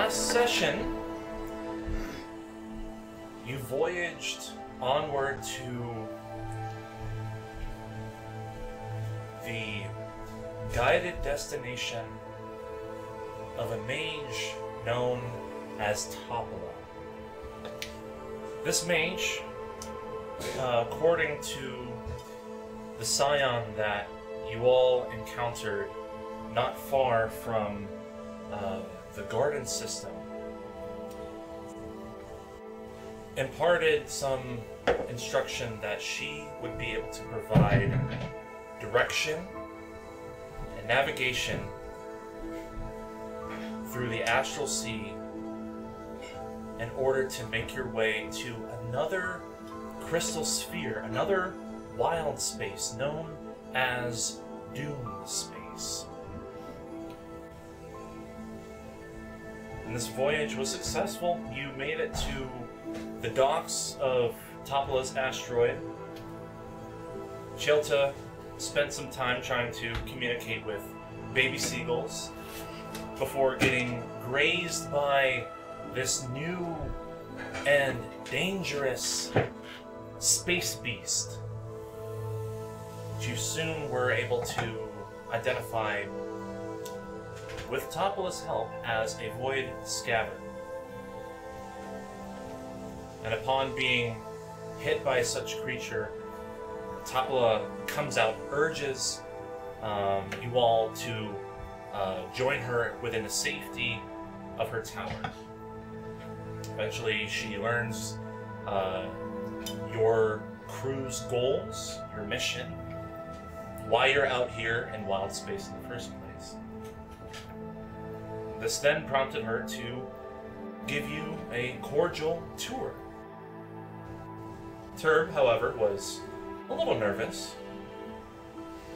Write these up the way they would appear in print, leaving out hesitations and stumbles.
last session, you voyaged onward to the guided destination of a mage known as Topola. This mage, according to the scion that you all encountered not far from the garden system, imparted some instruction that she would be able to provide direction and navigation through the Astral Sea in order to make your way to another crystal sphere, another wild space known as Doomspace. And this voyage was successful. You made it to the docks of Topola's asteroid. Chilta spent some time trying to communicate with baby seagulls before getting grazed by this new and dangerous space beast, which you soon were able to identify with Topola's help as a void scabbard. And upon being hit by such creature, Topola comes out, urges you all to join her within the safety of her tower. Eventually, she learns your crew's goals, your mission, why you're out here in wild space in the first place. This then prompted her to give you a cordial tour. Turb, however, was a little nervous,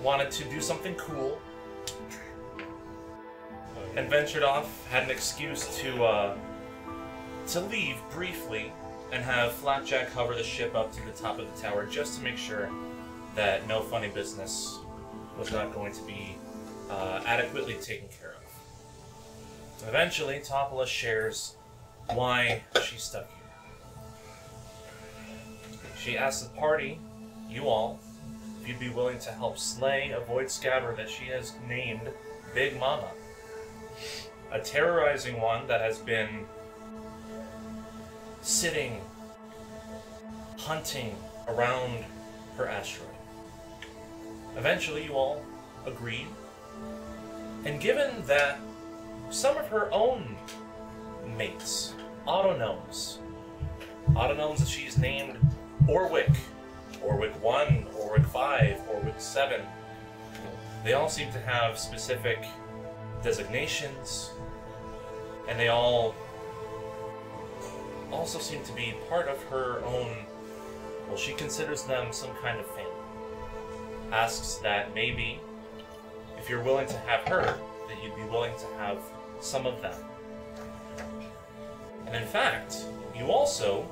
wanted to do something cool, and ventured off, had an excuse to leave briefly and have Flapjack hover the ship up to the top of the tower just to make sure that no funny business was not going to be adequately taken care of. Eventually, Topola shares why she's stuck here. She asks the party, you all, if you'd be willing to help slay a void scabbard that she has named Big Mama. A terrorizing one that has been sitting, hunting around her asteroid. Eventually, you all agreed, and given that some of her own mates, autonomes that she's named Orwick 1, Orwick 5, Orwick 7, they all seem to have specific designations, and they all also seem to be part of her own, well, she considers them some kind of family. Asks that maybe, if you're willing to have her, that you'd be willing to have some of them. And in fact, you also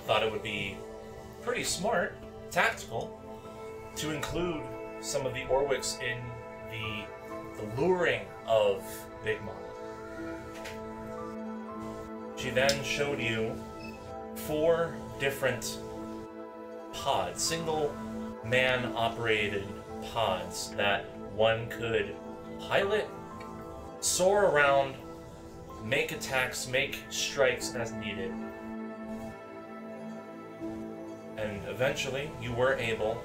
thought it would be pretty smart, tactical, to include some of the Orwicks in the luring of Big Mama. She then showed you 4 different pods, single man-operated pods that one could pilot, soar around, make attacks, make strikes as needed. And eventually, you were able,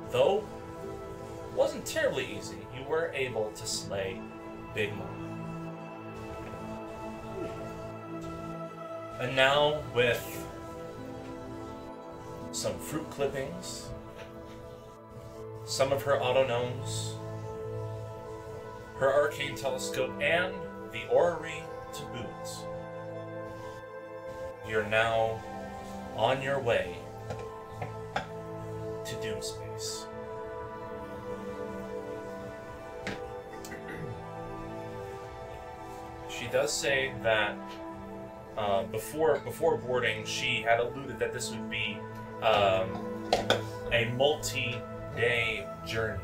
though it wasn't terribly easy, you were able to slay Big Mama. And now, with some fruit clippings, some of her autonomes, her arcane telescope, and the orrery to boot, you're now on your way to Doomspace. She does say that before boarding, she had alluded that this would be a multi-day journey.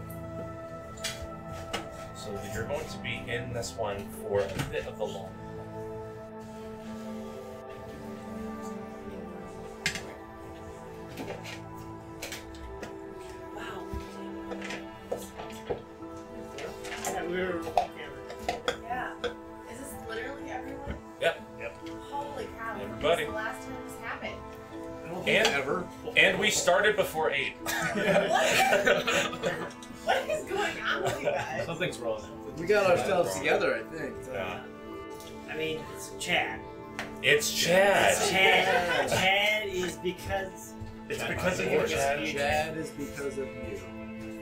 So you're going to be in this one for a bit of the long. Yeah. Is this literally everyone? Yep. Holy cow. Everybody. When's the last time this happened? And we started before 8. What is going on with you guys? Something's wrong. We got ourselves together, I think. Yeah. I mean, it's Chad. It's Chad. It's Chad. Chad is because. It's because of you, Chad. Chad is because of you.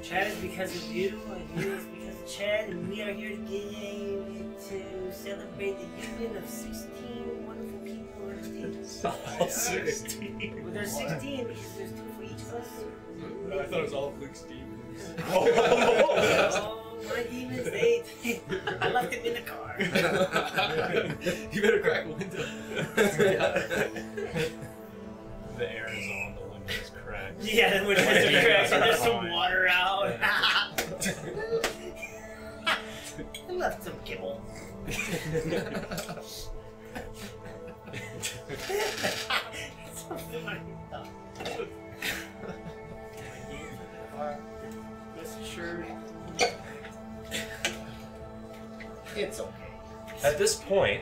Chad is because of you, and you is because of Chad, and we are here to celebrate the union of 16 wonderful people. All 16. Well, there's 16 because there's 2 for each of us. I thought it was all Luke's demons. Oh, my demons, they I left them in the car. You better crack a window. The air is on, the window is cracked. Yeah, the windows are cracked, and there's some water out. I left some kibble. It's okay. At this point,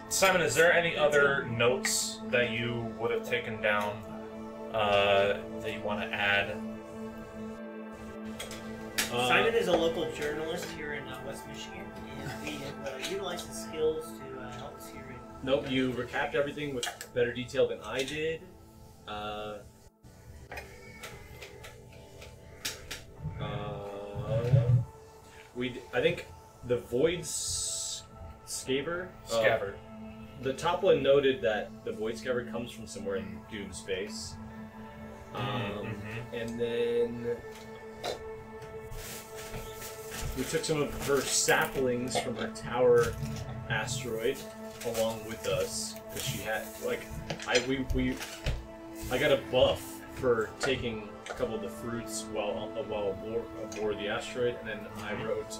Simon, is there any other notes that you would have taken down that you want to add? Simon is a local journalist here in West Michigan, and we have utilized his skills to help us here. Nope, you recapped everything with better detail than I did. I think the Void Scaver. Scabbard. The top one noted that the Void Scabbard comes from somewhere in Doomspace. And then we took some of her saplings from her tower asteroid along with us because she had I got a buff for taking a couple of the fruits while aboard the asteroid, and then I wrote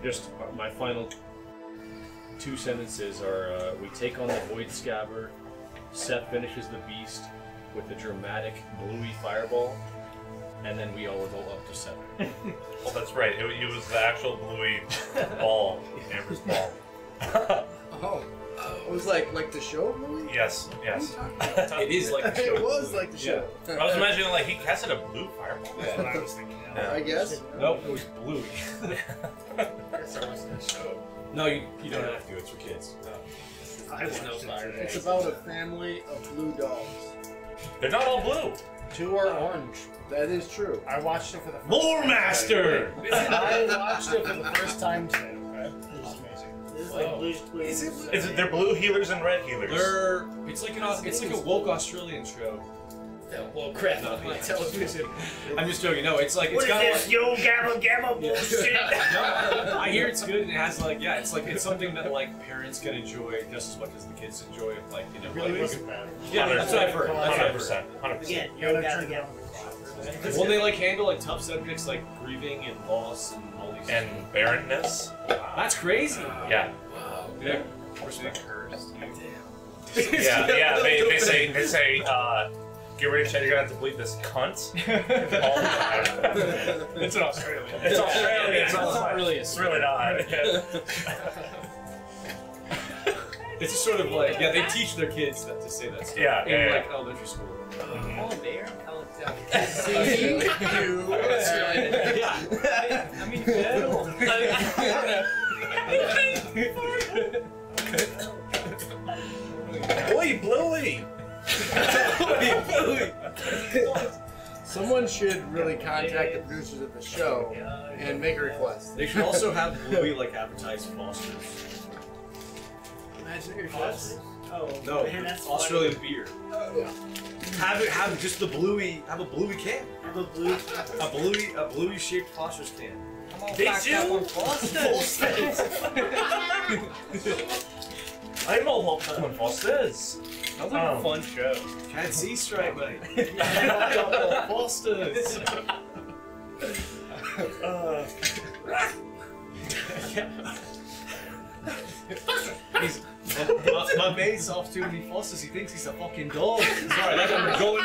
just my final 2 sentences are we take on the Void Scabbard, Seth finishes the beast with a dramatic bluey fireball, and then we all revolt up to 7. Well, that's right. It was the actual bluey ball, Amber's ball. Oh, it was like the show movie? Yes. It is like the show. It was like the show. I was imagining like he casted a blue fireball. That's what I was thinking. I guess. Nope, it was bluey. No, you don't have to. It's for kids. It's about a family of blue dogs. They're not all blue. 2 are orange. That is true. I watched it for the first Lore Master! I watched it for the first time today, okay? It was amazing. This is like Blue's Clues. Is it? They're blue healers and red healers. It's like a woke Australian show. Well, crap, not me. Television. I'm just joking. No, it's like What is this, yo gabba gabba bullshit? No, I hear it's good, and it has it's something that parents can enjoy just as much as the kids enjoy. really wasn't bad. Yeah, that's what I've heard. 100%. Again, yo gabba gabba. When they handle tough subjects like grieving and loss and all these And barrenness. that's crazy. Yeah. Yeah. Yeah. They say. Get ready, Chad. You're gonna have to bleed this cunt all the time. It's an Australian. It's Australian. It's not really a It's really not. It's just sort of they teach their kids to say that stuff Yeah, in yeah. Elementary school. Oh, bear? See you. I mean, no. Oi, Bluey! Someone should really contact the producers of the show and make a request. They should also have Bluey advertise Foster's. Imagine request. Oh, No, man, that's Australian funny. beer. Yeah. Have just the Bluey. Have a Bluey can. Have a blue. A Bluey shaped Foster's can. They do? I'm all about on Foster's. Sounds like a fun show. Can't see straight, mate. Foster's. My mate's off too many Fosters. He thinks he's a fucking dog. Sorry, that's I'm going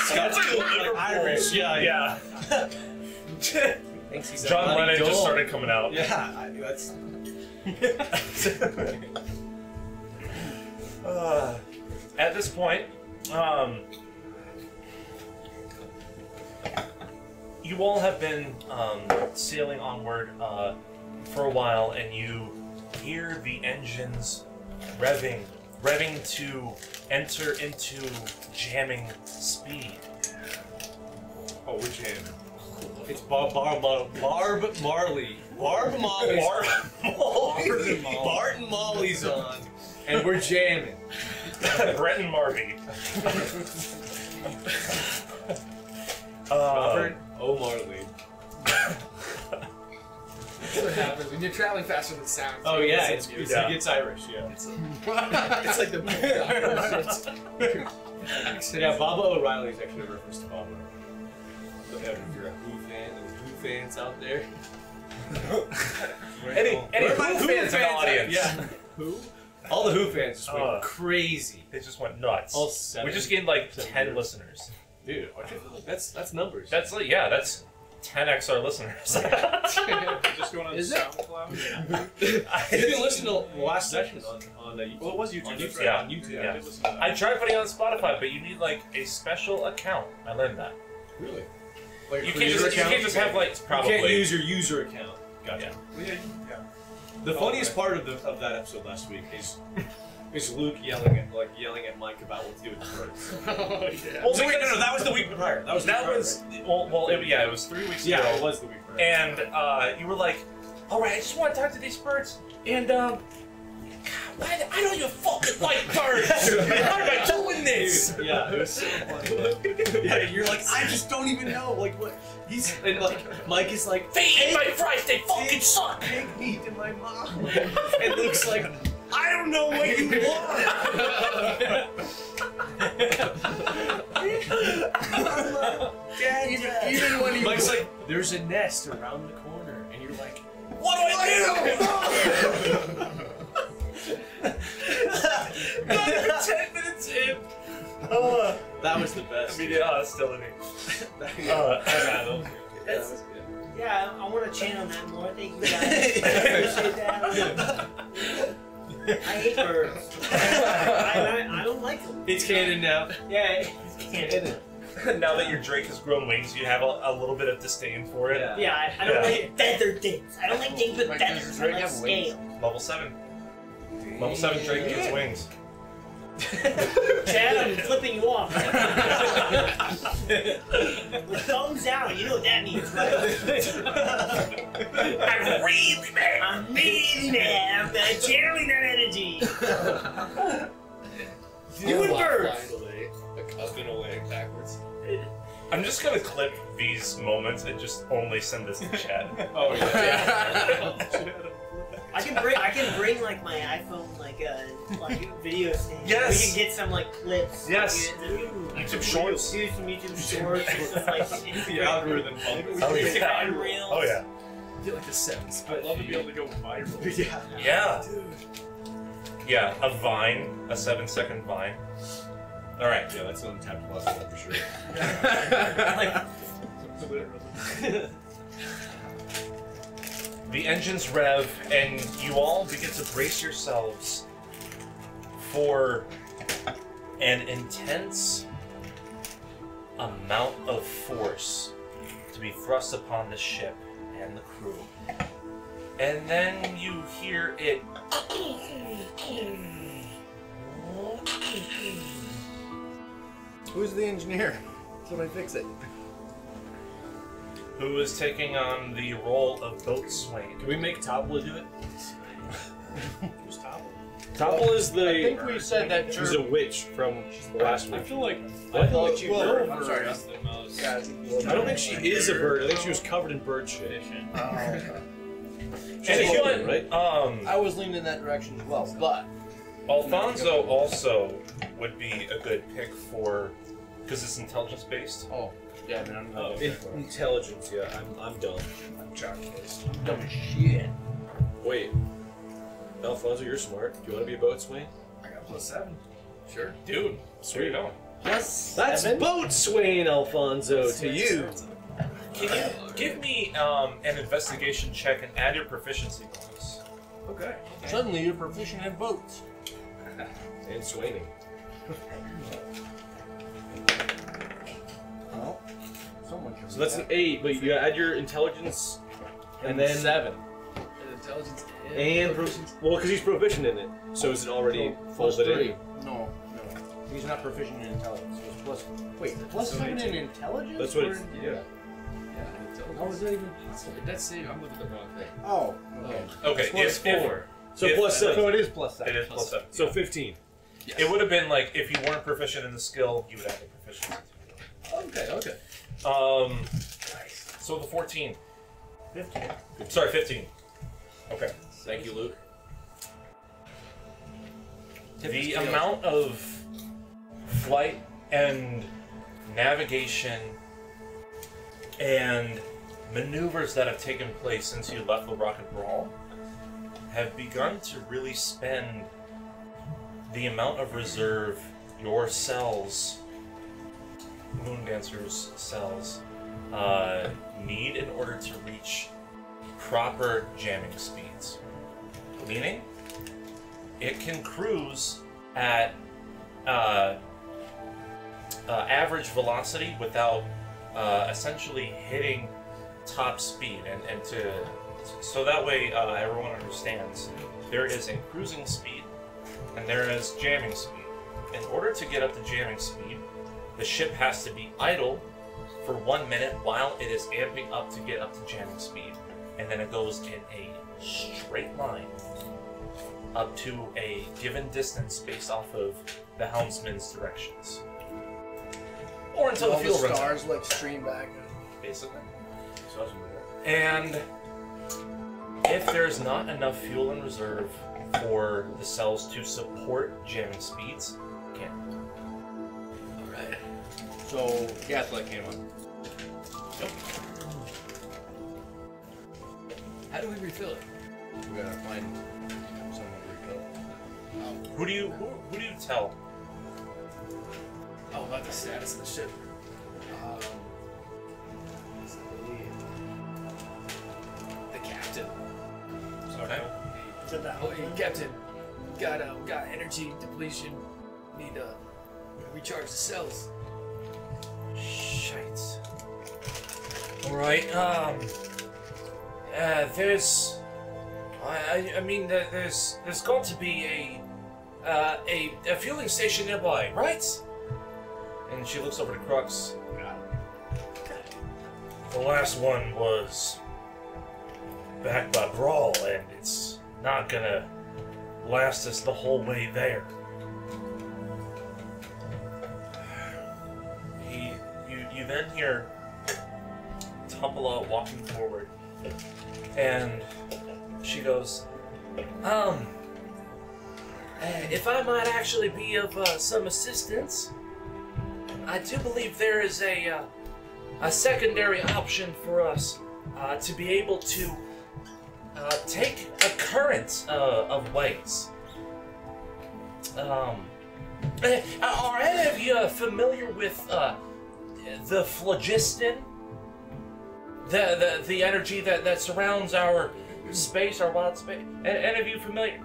Scottish, Irish. Yeah. Thinks he's John a bloody Lennon just doll. started coming out. Yeah, that's. At this point, you all have been sailing onward for a while, and you hear the engines revving to enter into jamming speed. Oh, we're jamming. It's Barb Marley. Barb Molly's Bart and Molly's on, and we're jamming. Brett and Marby. Robert O'Marley. That's what happens when you're traveling faster than sound. Oh yeah, it's Yeah. It's Irish. Yeah. It's like the Yeah, Baba O'Reilly is actually a reference to Baba. So if you're a Who fan, there's Who fans out there. Any Where are my Who fans in the audience? Yeah. Who? All the Who fans just went crazy. They just went nuts. All 7. We just gained like 10 listeners. Dude, that's numbers. That's like, yeah, that's 10x our listeners. Just going on SoundCloud. You can listen to the last session on the Well, it was YouTube. On That's YouTube. right, Yeah. on YouTube. Yeah. I did listen to that. I tried putting it on Spotify, but you need like a special account. I learned that. Really? Like, You for can't user just, you account? can't just have like probably. You can't use your user account. Gotcha. Well, yeah. The funniest part of that episode last week is Luke yelling at Mike about what to do with the birds. Oh, yeah. Well, So wait, no, that was the week prior. That was the week prior, it was 3 weeks yeah, ago. it was the week prior. And you were like, "All right, I just want to talk to these birds." And God, why, I don't even fucking like birds. Why am I doing this? Yeah, it was so funny. Yeah, you're like, I just don't even know, like what he's and like Mike is like, They eat my fries. They fucking suck. pig meat to my mom, and Luke's like, I don't know what you want. Dad, Even when he Mike's like, there's a nest around the corner, and you're like, What do I do? Not even 10 minutes in. that was the best. I mean, yeah, hostility. That's- Yeah, I want to channel that more. Thank you guys. I appreciate that. I hate birds. I don't like them. It's canon now. Yeah, it's canon. Now that your Drake has grown wings, you have a little bit of disdain for it. Yeah. Yeah, I don't Yeah. like feather things. I don't like things with Like, feathers. does I Drake like have wings? scale. Level 7. Level 7 Drake gets wings. Chad, I'm flipping you off. Thumbs down, you know what that means, right? I'm really mad. I'm really mad. I'm channeling that energy. You and birds. Finally, up and away backwards. I'm just gonna clip these moments and just only send this to Chad. Oh yeah. I can bring like my iPhone like video stand. Yes. We can get some like clips. Yes. Like, YouTube Shorts. Do some YouTube shorts. and stuff like The Instagram. algorithm bump. Oh, yeah. Instagram reels. Oh yeah. Get like a 7 split. I'd love to be able to go viral. Yeah. Yeah. Yeah, a vine, a 7-second vine. All right. Yeah, that's on Tap Plus for sure. The engines rev, and you all begin to brace yourselves for an intense amount of force to be thrust upon the ship and the crew. And then you hear it. Who's the engineer? Somebody fix it. Who is taking on the role of boatswain? Can we make Topple do it? Who's Topple? Topple is the. I think we said that She's a witch from last week. I feel like What? you Well, were I'm sorry. the most. Yeah, I don't think she is a bird. I think she was covered in bird shit. And She's a you human, know right? what? I was leaning in that direction as well, but Alfonso also would be a good pick for, because it's intelligence based. yeah, man, I'm not. Intelligence, yeah. I'm dumb. I'm chalk-faced. I'm dumb as shit. Wait. Alfonso, you're smart. Do you want to be a boatswain? I got +7. Sure. Dude, where you going? That's boatswain, Alfonso, to you. Can you give me an investigation check and add your proficiency bonus? Okay. Suddenly you're proficient in boats. And swinging. Well, someone can So that's an 8, but you add your intelligence and then 7. Intelligence and well, because he's proficient in it. So is it already folded in? No. He's not proficient in intelligence. He's plus. Wait, plus So 7 in 18. intelligence? That's what Or it's. in- Yeah. Yeah, intelligence. How is that even possible? That's saving. I'm looking at the wrong thing. Oh, okay. Okay, It's plus 4. So If- plus 7. So it is plus 7. It is plus 7. So 15. Yes. It would have been like if you weren't proficient in the skill, you would have a proficiency. Okay. So the 14. 15. Sorry, 15. Okay. Thank you, Luke. The amount of flight and navigation and maneuvers that have taken place since you left the Rocket Brawl have begun to really spend the amount of reserve your cells, Moon Dancer's cells, need in order to reach proper jamming speeds. Meaning, it can cruise at average velocity without essentially hitting top speed, and so that way everyone understands there is a cruising speed and there is jamming speed. In order to get up to jamming speed, the ship has to be idle for 1 minute while it is amping up to get up to jamming speed, and then it goes in a straight line up to a given distance based off of the helmsman's directions, or until the All fuel the runs out, stars like stream back. basically. And if there's not enough fuel in reserve for the cells to support jamming speeds, can't. Alright. So Gaslight came on. How do we refill it? We gotta find someone to refill. Who do you tell? Oh, about the status of the ship. The captain. Okay. Oh, Hey, Captain. Got energy depletion. Need to recharge the cells. Shite. Alright, there's... I mean, there's got to be a fueling station nearby, right? And she looks over to Crux. The last one was back by Brawl, and it's not gonna last us the whole way there. You then hear Tumbala walking forward, and she goes, if I might actually be of some assistance, I do believe there is a secondary option for us to be able to take a current of waves. Are any of you familiar with the phlogiston? The energy that surrounds our space, our wild space. Any of you familiar?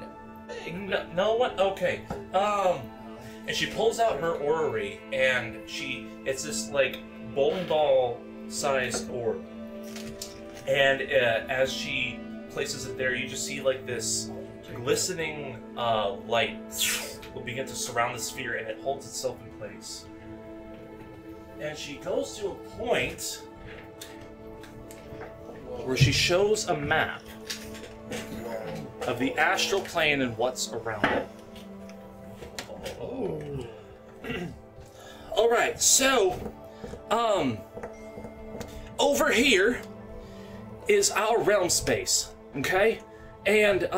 No one? Okay. And she pulls out her orrery, and it's this like bowling ball sized orb. And as she places it there, you just see like this glistening light will begin to surround the sphere, and it holds itself in place. And she goes to a point where she shows a map of the astral plane and what's around it. Alright, so, over here is our realm space, okay? And,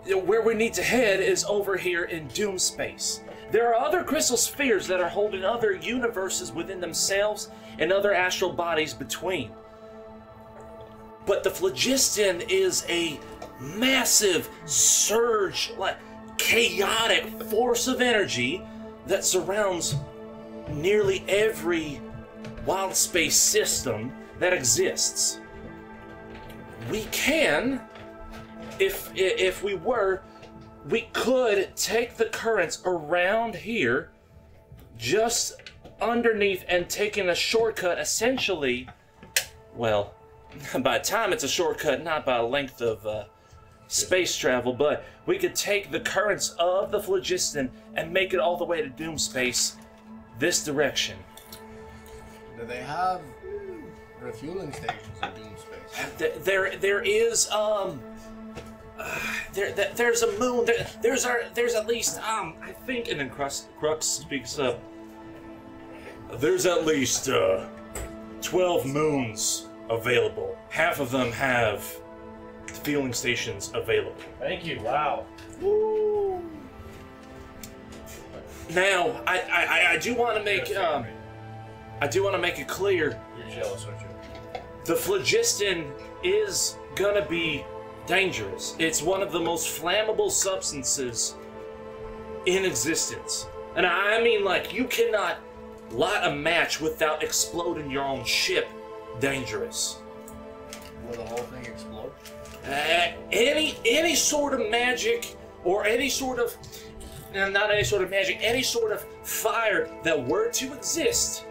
where we need to head is over here in Doomspace. There are other crystal spheres that are holding other universes within themselves and other astral bodies between. But the phlogiston is a massive surge, like chaotic force of energy that surrounds nearly every wild space system that exists. We can, if we were, we could take the currents around here, just underneath, and taking a shortcut, essentially, well, by time it's a shortcut, not by a length of space travel, but we could take the currents of the phlogiston and make it all the way to Doomspace this direction. Do they have refueling stations in Doomspace? There's a moon. There's at least I think, and then Crux speaks up. There's at least 12 moons available. Half of them have fueling stations available. Thank you. Wow. Now, I do want to make it clear. You're jealous, aren't you? The phlogiston is gonna be dangerous. It's one of the most flammable substances in existence. And I mean, like, you cannot light a match without exploding your own ship. Dangerous. Will the whole thing explode? Any sort of magic, or any sort of, not any sort of magic, any sort of fire that were to exist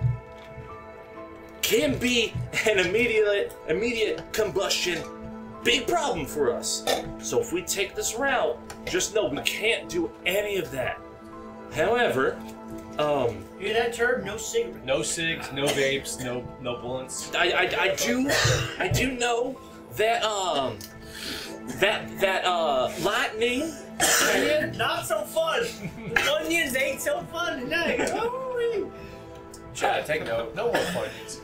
can be an immediate combustion. Big problem for us. So if we take this route, just know we can't do any of that. However, hear that, Turb? No cigarettes. No cigs, no vapes, no bullets. I do know that lightning. Not so fun. The onions ain't so fun tonight. Oh, Try to take note. No more funnies.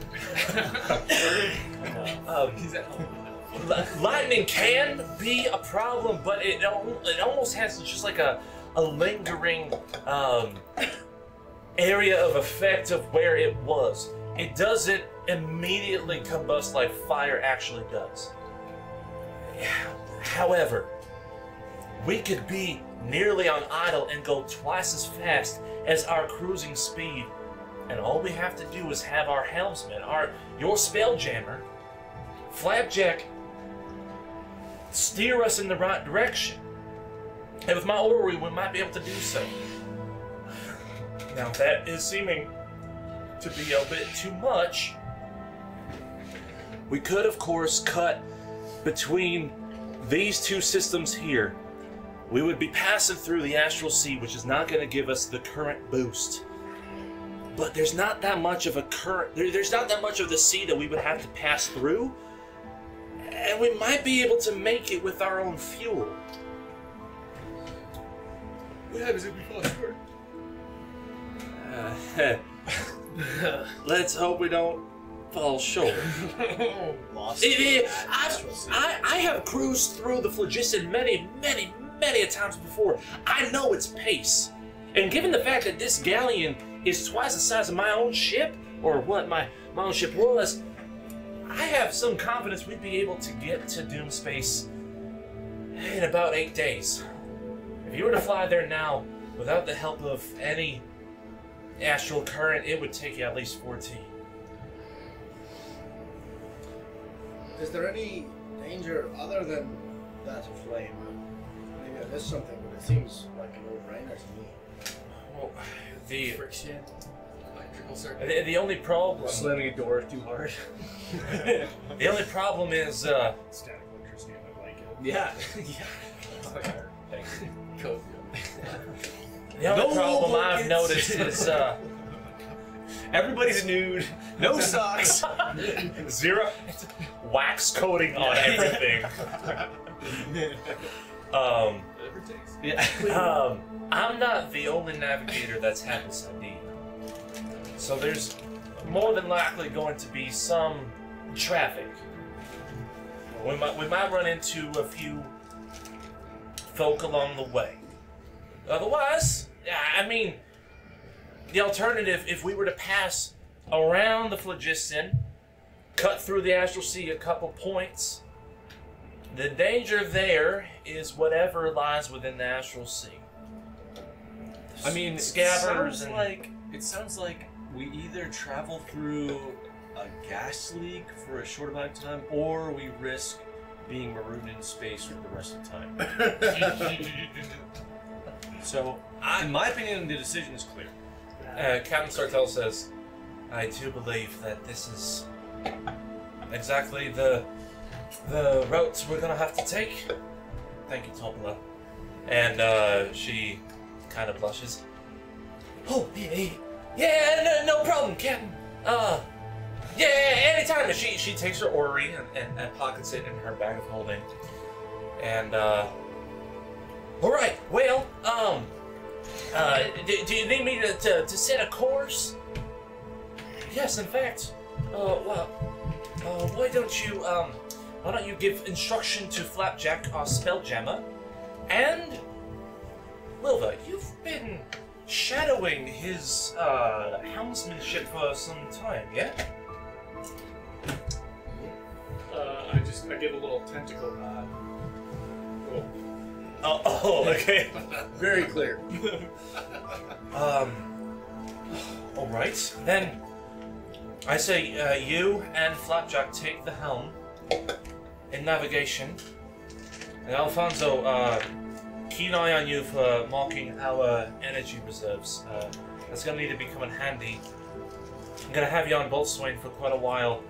Lightning can be a problem, but it almost has just like a lingering area of effect of where it was. It doesn't immediately combust like fire actually does. However, we could be nearly on idle and go twice as fast as our cruising speed. And all we have to do is have our helmsman, your spelljammer, Flapjack, steer us in the right direction. And with my orrery, we might be able to do so. Now, that is seeming to be a bit too much. We could, of course, cut between these two systems here. We would be passing through the Astral Sea, which is not going to give us the current boost. But there's not that much of a current, there's not that much of the sea that we would have to pass through. And we might be able to make it with our own fuel. What happens if we fall short? Let's hope we don't fall short. Lost. I have cruised through the phlogiston many a times before. I know its pace. And given the fact that this galleon is twice the size of my own ship, or what my own ship was, I have some confidence we'd be able to get to Doomspace in about 8 days. If you were to fly there now, without the help of any astral current, it would take you at least 14. Is there any danger other than that flame? Maybe I missed something, but it seems like a no-brainer to me. Well, the Friction. Electrical circuit. the only problem, Slamming a door too hard. the only problem is Static electricity in the blanket. Yeah. Code. the only No problem I've blankets. noticed is Everybody's nude. No socks. zero wax coating on everything. Whatever it takes. Yeah. I'm not the only navigator that's had this idea. So there's more than likely going to be some traffic. We might run into a few folk along the way. Otherwise, I mean, the alternative, if we were to pass around the phlogiston, cut through the Astral Sea a couple points, the danger there is whatever lies within the Astral Sea. I mean, Scabbers it sounds like we either travel through a gas leak for a short amount of time, or we risk being marooned in space for the rest of the time. So, in my opinion, the decision is clear. Captain Sartell says, I do believe that this is exactly the route we're gonna have to take. Thank you, Topola. And she kind of blushes. Oh, yeah, no problem, Captain. Yeah, anytime. She takes her orrery and pockets it in her bag of holding. And all right. Well, do you need me to set a course? Yes, in fact. Why don't you give instruction to Flapjack, our Spelljammer, and Wilva, you've been shadowing his helmsmanship for some time, yeah? I give a little tentacle nod. Oh, okay. Very clear. All right, then. I say you and Flapjack take the helm in navigation, and Alfonso, keen eye on you for marking our energy reserves. That's gonna need to be coming handy. I'm gonna have you on Boltswain for quite a while.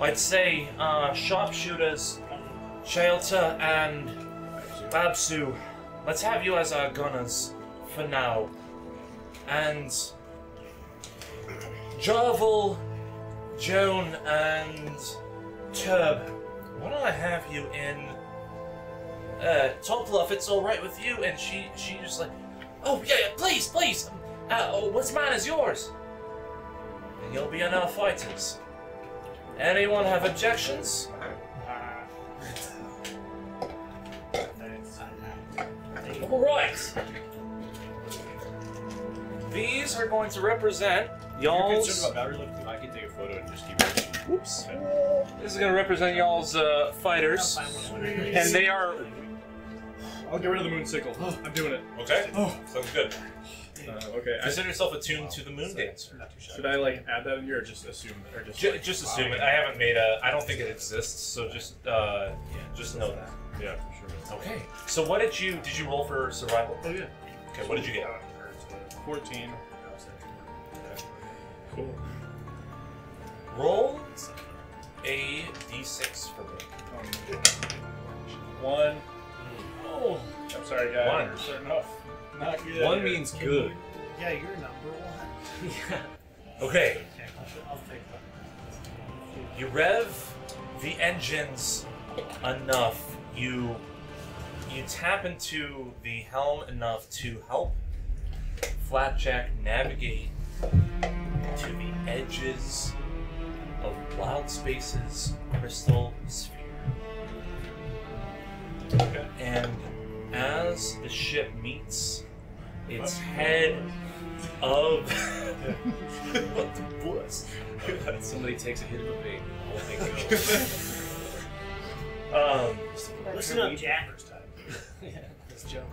I'd say sharpshooters, Shaelta and Babsu, let's have you as our gunners for now. And Jarvel, Joan, and Turb, why don't I have you in Topola, if it's alright with you? And she just like, oh yeah, please. What's mine is yours. And you'll be in our fighters. Anyone have objections? Alright. These are going to represent If you're y'all's... concerned about battery life, I can take a photo and just keep it. Whoops. This is going to represent y'all's fighters. And they are... I'll get rid of the moon sickle. I'm doing it. Okay. Sounds good. Okay. Consider yourself attuned to the moon dancer. Should I like add that in here or just assume or just? Just assume it. I haven't made a... I don't think it exists, so just know that. Yeah, for sure. Okay. So what did you roll for survival? Oh yeah. Okay, what did you get? 14. Cool. Roll a d6 for me. 1. Oh, I'm sorry, guys. 1. Fair enough. Not good. 1 means good. Yeah, you're number 1. Yeah. Okay. I'll take that. You rev the engines enough. You tap into the helm enough to help Flapjack navigate to the edges of Wild Space's crystal sphere. Okay. And as the ship meets its head of what the bus? Somebody takes a hit of a bait. The whole thing goes. Listen up, Jack. Yeah, that's Joe.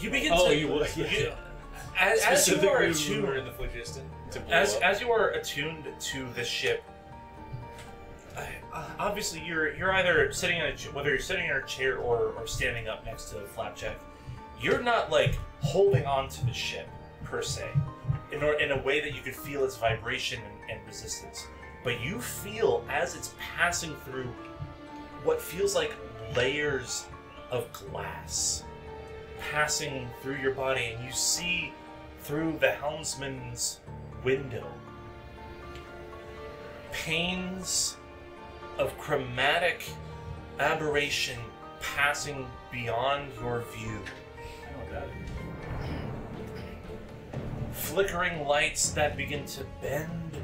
You begin Oh, to you would. Yeah. as you are We were attuned in the phlogiston to blow as up. you are attuned to the ship. Obviously, you're either sitting in whether you're sitting in a chair or standing up next to Flapjack. You're not like holding on to the ship per se, in a way that you could feel its vibration and resistance. But you feel as it's passing through what feels like layers of glass passing through your body, and you see through the helmsman's window panes of chromatic aberration passing beyond your view. Flickering lights that begin to bend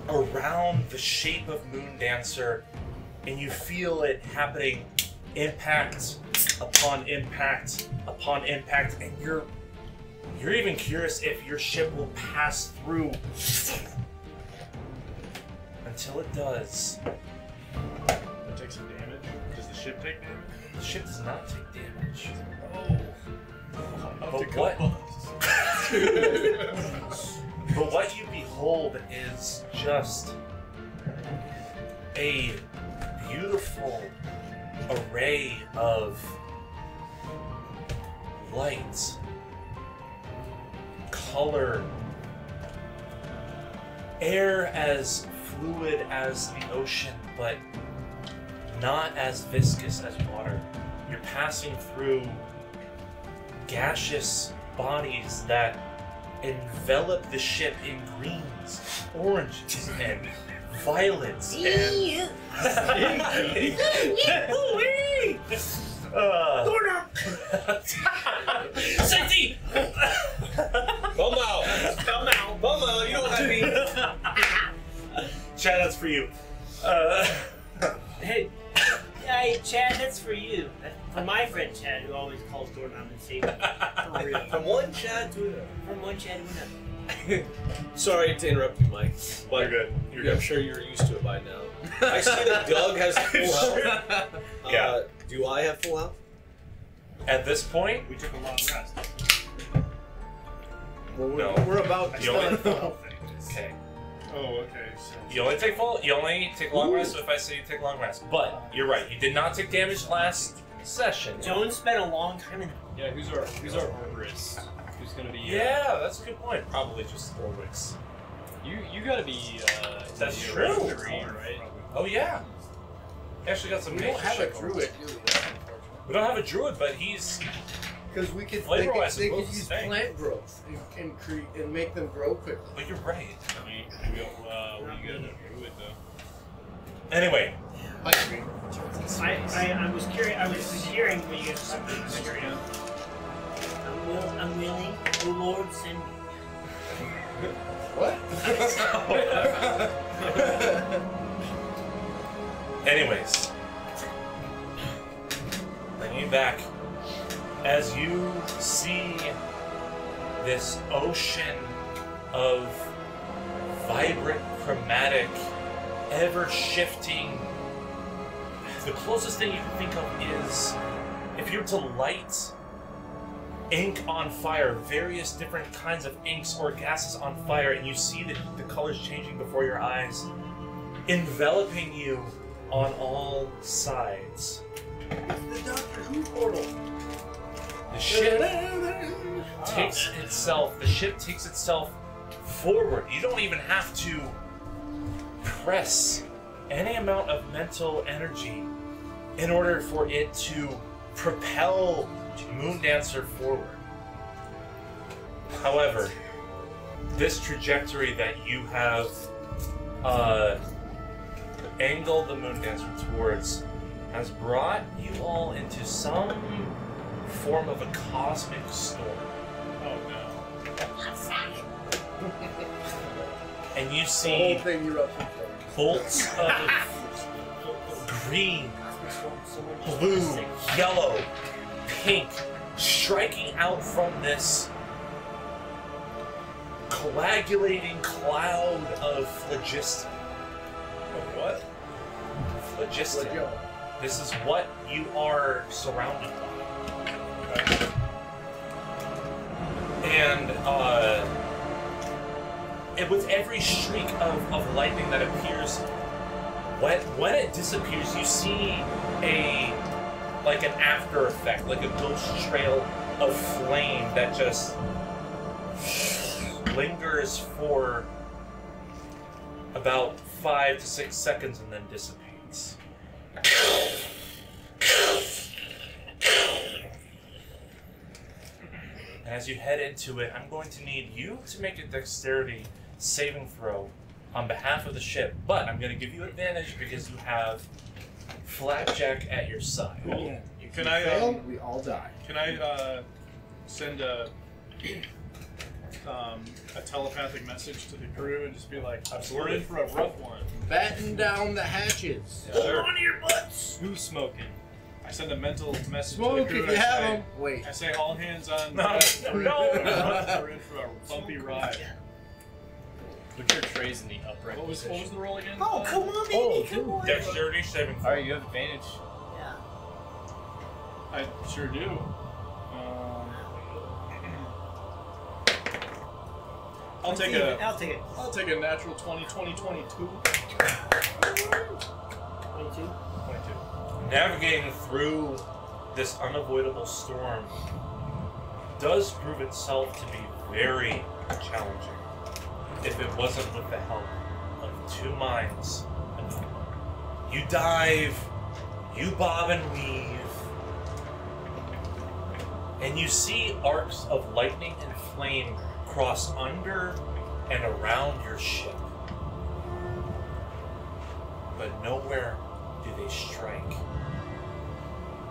around the shape of Moon Dancer, and you feel it happening impact upon impact upon impact, and you're even curious if your ship will pass through until it does. That takes some damage. Does the ship take damage? The ship does not take damage. Oh. But what? But what you behold behold is just a beautiful array of light, color, air as fluid as the ocean, but not as viscous as water. You're passing through gaseous bodies that envelop the ship in greens, oranges, and violets, and Safety! Bum out! You know what I mean? Chad, that's for you. Hey, Chad, that's for you. That's for my friend Chad, who always calls doorknob and save me. For real. From one Chad to another. From one Chad to another. Sorry to interrupt you, Mike. But You're good. You're I'm good. sure you're used to it by now. I see that Doug has full health. Yeah. Do I have full health? At this point, We took a long rest. Well, No. we're about to You only- start. okay. Oh, okay. So You only take long rest if I say you take long rest. But you're right. You did not take damage last session. Jones spent a long time in yeah, who's our arborist? Who's gonna be? Yeah, that's a good point. Probably just XARYXIS. You gotta be. That's the true. green, right? Oh yeah. Actually got some. We don't nature have a shit going. druid, do we? We don't have a druid, but he's Because we could, Flavor-wise, they could it's both use the same. plant growth and make them grow quickly. But you're right. We got a druid though. Anyway, I agree. I was curious. I was hearing when you guys were something. I'm willing. The Lord send me. What? anyways, bringing you back as you see this ocean of vibrant, chromatic, ever-shifting. The closest thing you can think of is if you were to light ink on fire, various different kinds of inks or gases on fire, and you see the colors changing before your eyes, enveloping you on all sides. It's the Doctor Who portal. The ship takes itself forward. You don't even have to press any amount of mental energy in order for it to propel Moondancer forward. However, this trajectory that you have angled the Moondancer towards has brought you all into some form of a cosmic storm. Oh no. And you The see whole thing eruption. bolts of green, blue, yellow, pink striking out from this coagulating cloud of phlogiston. Of what? Phlogiston. Flagella. This is what you are surrounded by. And with every streak of lightning that appears, when it disappears, you see like an after effect, like a ghost trail of flame that just lingers for about 5 to 6 seconds and then dissipates. And as you head into it, I'm going to need you to make a dexterity saving throw on behalf of the ship, but I'm going to give you advantage because you have Flapjack at your side. Cool. Can I? We all die. Can I send a telepathic message to the crew and just be like, "We're in for a rough one." Batten down the hatches. Hold on to your butts. Who's smoking? I send a mental message to the Smoke crew. if you have them. Wait. I say all hands on. No. We're in for a bumpy ride. Put your trays in the upright What was position. the roll again? Oh, come on, baby. Come on. Dexterity saving throw. Alright, you have advantage. Yeah. I sure do. I'll take it. a. I'll take it. I'll take a natural 20, 20, 22. 22. Navigating through this unavoidable storm does prove itself to be very challenging. If it wasn't with the help of two minds, you dive, you bob and weave, and you see arcs of lightning and flame cross under and around your ship. But nowhere do they strike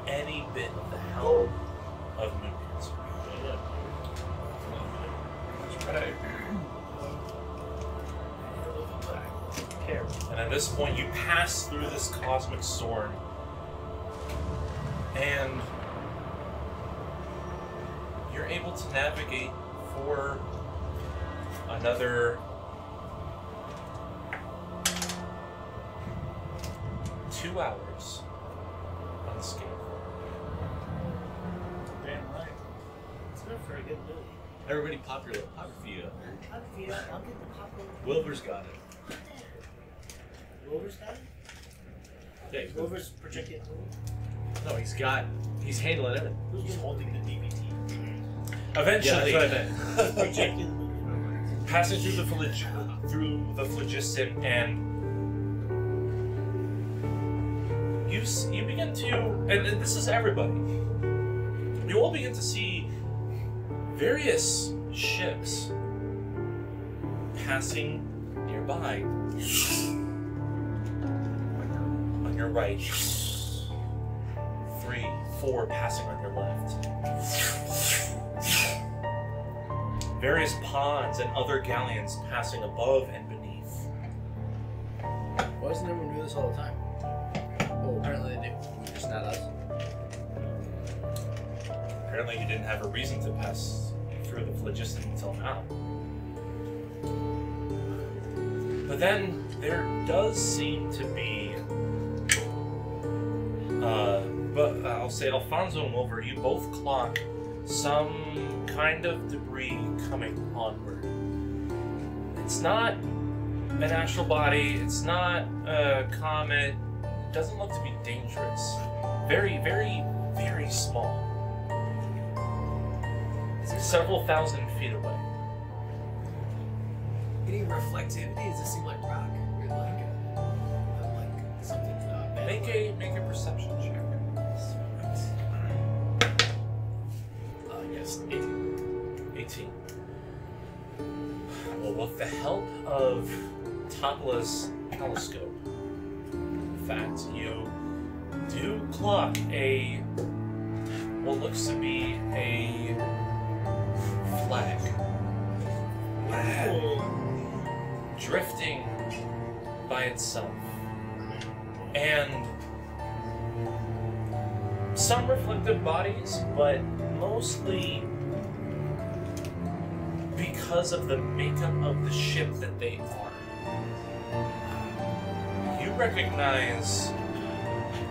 any bit of the helm of Mooncancer. Right. And at this point, you pass through this cosmic storm, and you're able to navigate for another 2 hours on the scale. Damn right. It's not for a good movie. Everybody pop your feet up. I'll get the popcorn. Wilbur's got it. Wilbur's got it? Yeah, Wilbur's projecting. no, he's handling everything. Who's just holding the DVD? Eventually, Yeah, that's what I meant. Projecting the movie. passing through the phlogiston, and you begin to, and this is everybody. You all begin to see various ships passing nearby. On your right, 3, 4 passing on your left. Various pods and other galleons passing above and beneath. Why doesn't everyone do this all the time? Oh, apparently they do. Just not us. Apparently you didn't have a reason to pass through the phlogiston until now. But then there does seem to be, I'll say Alfonso and Wilbur, you both clock some kind of debris coming onward. It's not an astral body, it's not a comet, it doesn't look to be dangerous. Very, very, very small. Several thousand feet away. Any reflectivity? Does it seem like rock? Or like something's bad? Make a perception check. Yes, 18. 18. Well, with the help of Topla's telescope, in fact, you do clock what looks to be a flag drifting by itself, and some reflective bodies, but mostly because of the makeup of the ship that they are. You recognize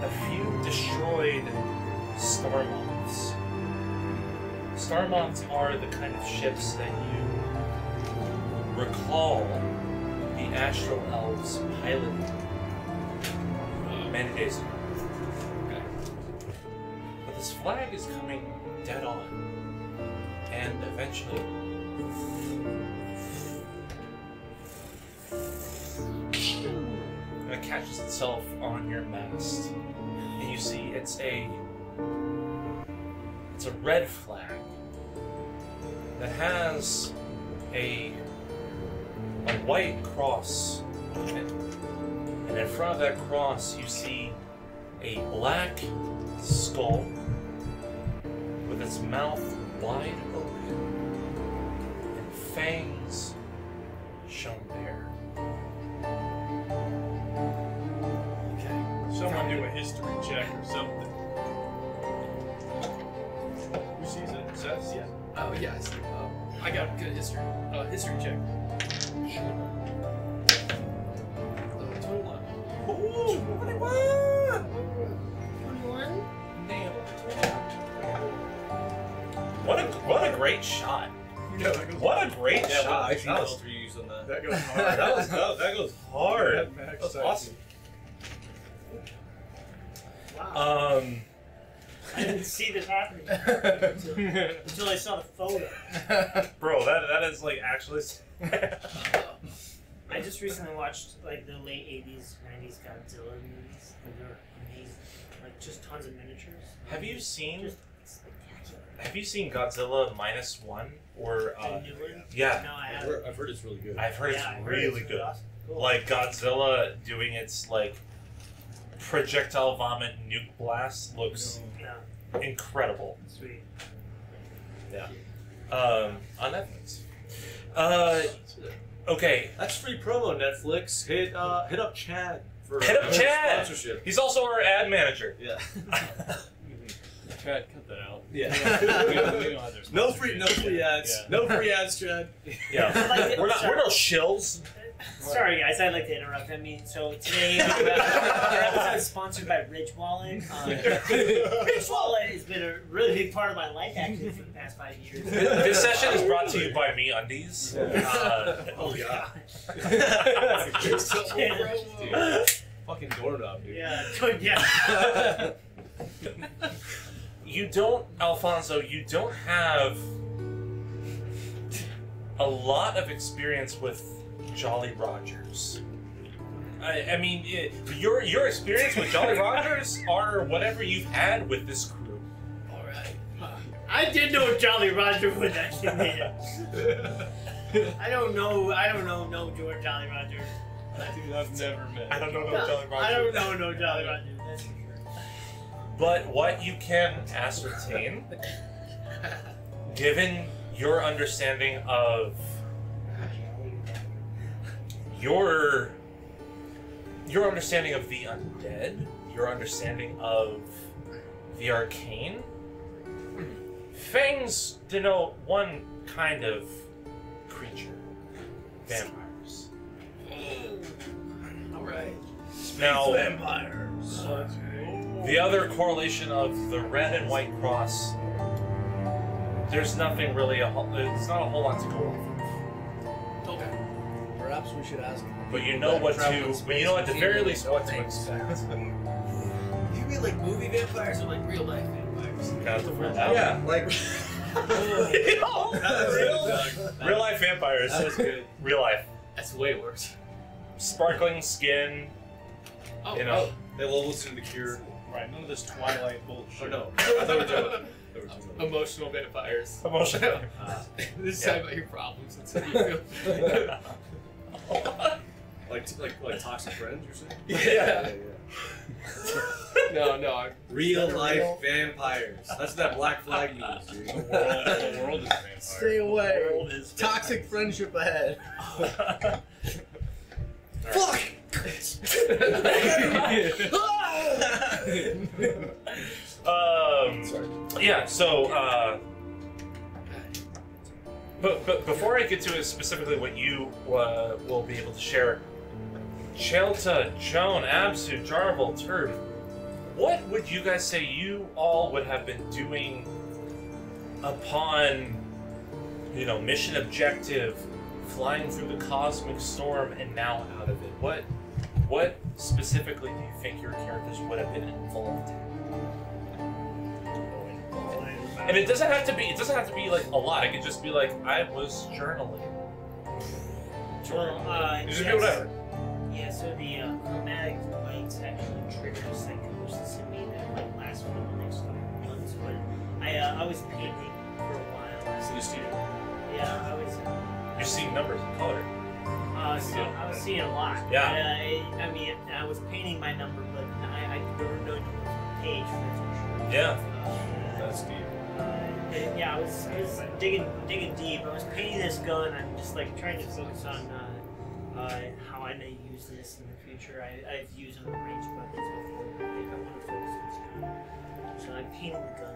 a few destroyed star moths. Star moths are the kind of ships that you recall the Astral Elves piloting many days ago. But this flag is coming dead on, and eventually it catches itself on your mast, and you see it's a red flag that has a white cross on it, and in front of that cross you see a black skull with its mouth wide open and fangs shown bare. Okay. Someone do a history check or something. Who sees it? Seth? Yeah. Oh, yes. I got good history. History check. 21. Ooh, 21! 21? Nailed. What a great shot. Yeah, that goes What a great Yeah, shot! what icy That was, filter you used on that? That goes hard. that goes hard. That max That was size. awesome. Wow. I didn't see this happening until I saw the photo. Bro, that is like actually. I just recently watched like the late 80s, 90s Godzilla movies. And they're amazing. Like just tons of miniatures. Have you seen? Just spectacular. Have you seen Godzilla -1 or? The new one? Yeah, No, I haven't. I've heard it's really good. I've heard Yeah, I it's heard really it's good. awesome. Cool. Like Godzilla doing its like projectile vomit nuke blast looks Yeah, incredible. sweet. On Netflix. Okay. That's free promo, Netflix. Hit up Chad for Hit up Chad! sponsorship. He's also our ad manager. Yeah. Chad, cut that out. Yeah. We don't have their No sponsorship. free ads. Yeah. No free ads, Chad. Yeah. We're no shills. Sorry guys, I'd like to interrupt. I mean, so today our episode is sponsored by Ridge Wallet. Ridge Wallet has been a really big part of my life actually for the past 5 years. This session is brought to you by Me Undies. Oh yeah. Fucking doorknob, dude. Yeah, yeah. You don't, Alfonso, you don't have a lot of experience with Jolly Rogers. I mean, your experience with Jolly Rogers are whatever you've had with this crew. Alright. I did know Jolly Roger was actually made. I don't know no George Jolly Roger. Dude, I've never met. I don't know no Jolly Roger. I don't know no Jolly Roger. That's for sure. But what you can ascertain, given your understanding of your understanding of the undead, your understanding of the arcane, fangs denote one kind of creature: vampires. Alright. Now, Vampires. the other correlation of the red and white cross, there's nothing really, it's not a whole lot to go off of. Okay. Perhaps we should ask him. But you know what to, but you know at the very least what to expect. You mean like movie vampires or like real life vampires? Kind of to find out. Yeah, like Real life vampires. That was good. Real life. That's way worse. Sparkling skin. Oh, You know. they will listen to the Cure. Right, none of this Twilight bullshit. Oh no, I thought we were talking about. emotional vampires. Emotional. This is Yeah. about your problems. That's how you feel. Like toxic friends, you're saying? Yeah. No. Real life vampires. That's what that black flag means, dude. The world is a vampire. Stay away. World is Toxic friendship ahead. Fuck! Yeah, so, but before I get to it specifically what you will be able to share, Chelta, Joan, Absu, Jarvel, Turb, what would you guys say you all would have been doing upon, mission objective, flying through the cosmic storm and now out of it? What specifically do you think your characters would have been involved in? And it doesn't have to be like a lot. It could just be like, I was journaling. Well, It just be whatever. Yeah, so the chromatic lights actually triggered a psychosis in me that might last for the next couple months. But I was painting for a while. Synesthesia. Yeah, I was. You're seeing numbers and color. I was seeing a lot. Yeah. I mean, I was painting my number, but there were no numbers on the page, that's for sure. Yeah. That's deep. Yeah, I was digging deep. I was painting this gun. I'm just like trying to focus on how I may use this in the future. I've used them in ranged weapons before. But I want to focus on this gun. So I'm painting the gun.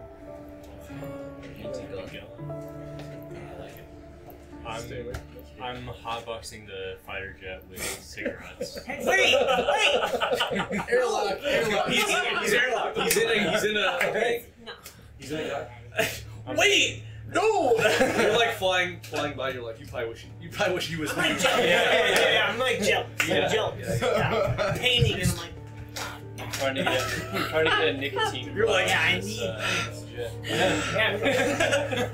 I'm hotboxing the fighter jet with cigarettes. Hey, wait! Airlock. He's airlocked. He's in a. No. He's in a. Wait! No! You're like flying by. You're like, you probably wish he was. I'm like jealous. Yeah, I'm like jealous. Yeah. I'm jealous. Yeah. Painting, and I'm like, I'm trying to get a nicotine. You're like, yeah, I rush, need- shit. yeah.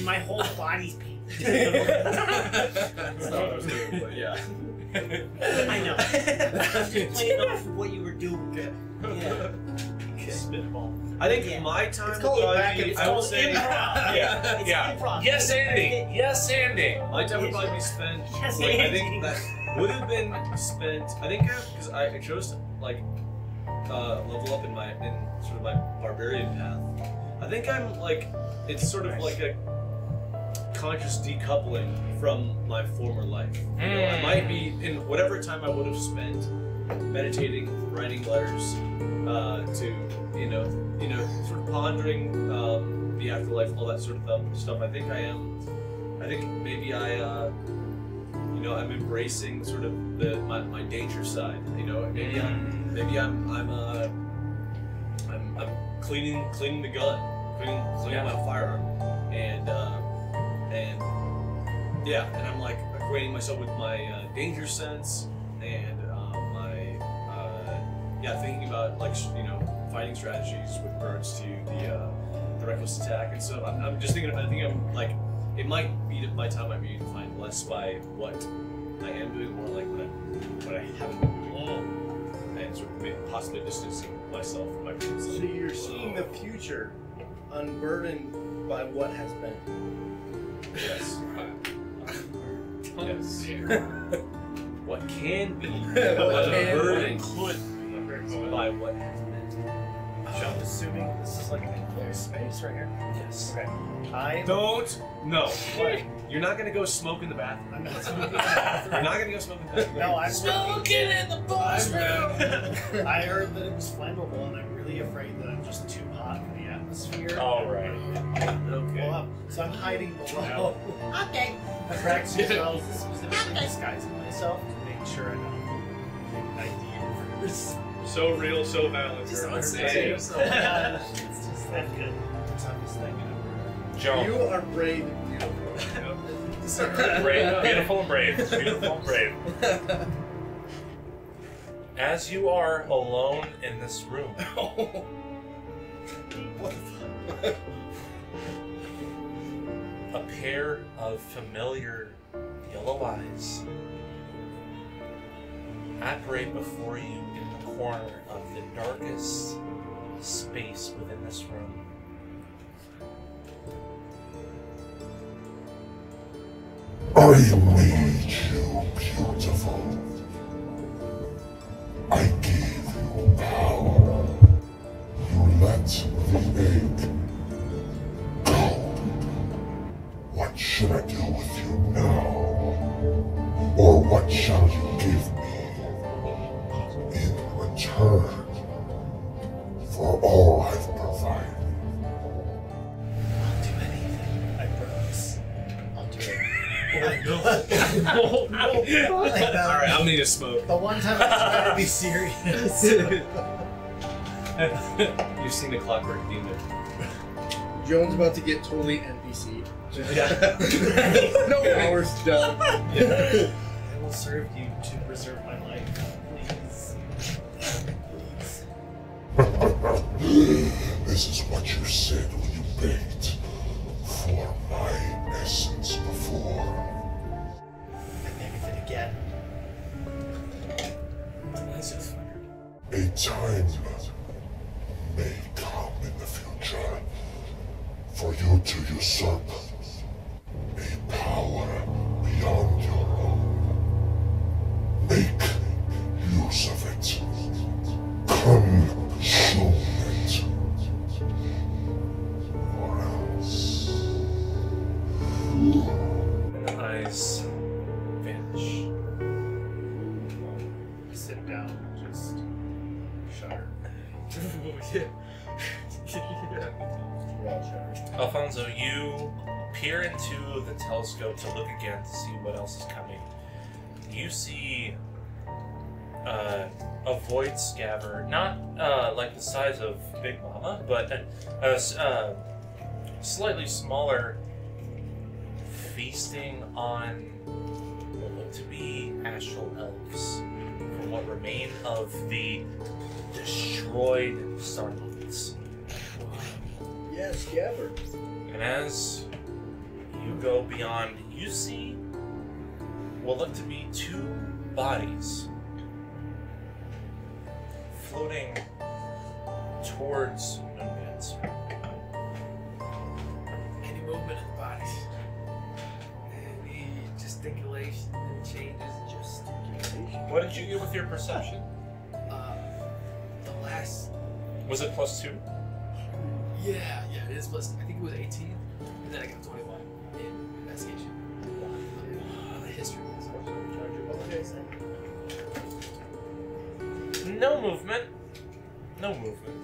My whole body's painted. That's not what I was doing, but yeah. I know. I'm just playing off of what you were doing. Yeah. Spitball. I think Yeah. my time It's would called probably back be, and I will It's say, improv. Yeah, It's yeah. improv. Yes, Andy. Yes, Andy. my time would probably be spent. Yes, Like, I Andy. think that would have been spent. I think because I chose to like level up in sort of my barbarian path. I think I'm like it's sort of like a conscious decoupling from my former life. You know, I might be in whatever time I would have spent meditating, writing letters, to you know, sort of pondering the afterlife, all that sort of stuff. I think I am. I think maybe I'm embracing sort of my danger side. You know, maybe I'm cleaning the gun, cleaning my firearm, and I'm like equating myself with my danger sense and thinking about fighting strategies with regards to the reckless attack and stuff. I'm just thinking. I think I'm like it might be that my time might be defined less by what I am doing, more like what I haven't been doing, and sort of possibly distancing myself from my previous So life. you're seeing the future unburdened by what has been. Yes. Yes. What can be, What can unburdened Could by what has been. I'm assuming this is like an enclosed space right here. Yes. Okay. I Don't. No. What? You're not gonna go smoke in the bathroom. I'm not smoking. You're not gonna go smoke in the bathroom. No, I'm Smoking in the bathroom. I heard that it was flammable, and I'm really afraid that I'm just too hot for the atmosphere. All right. Okay. Well, so I'm hiding below. Okay. I practice spells specifically disguising myself to make sure I don't get an idea for this. So real, so valid. Just girl. don't say Everybody- it. It's just that good. The toughest thing ever. Joan. You are brave and beautiful. Brave, beautiful and brave. Beautiful and brave. As you are alone in this room, a pair of familiar yellow eyes apparate before you in the corner of the darkest space within this room. I made you beautiful. I gave you power. You let the egg go. What should I do with you now? Or what shall you give me in return for all I've provided? I'll do anything. I promise. I'll do it. Alright, I'm gonna need a smoke. The one time I tried to be serious. You've seen the Clockwork Demon. Joan's about to get totally NPC. Yeah. No hours done. I will serve you to preserve my life. Please. This is what you said when you begged for my essence before. I begged it again. A time may come in the future for you to usurp a power beyond your own. Make use of it. Consume it. Or else. And the eyes vanish. Sit down. Just shudder. Alfonso, you peer into the telescope to look again to see what else is coming. You see a void scaver, not like the size of Big Mama, but a slightly smaller feasting on what look to be astral elves from what remain of the destroyed Starmonths. Yeah, scabbard. And as you go beyond, you see what look to be two bodies floating towards Moonman's. Any movement in the bodies. Any gesticulation and changes. Gesticulation. What did you get with your perception? The last. Was it +2? Yeah, it is plus. I think it was 18, and then I got 21 in investigation. History. No movement. No movement.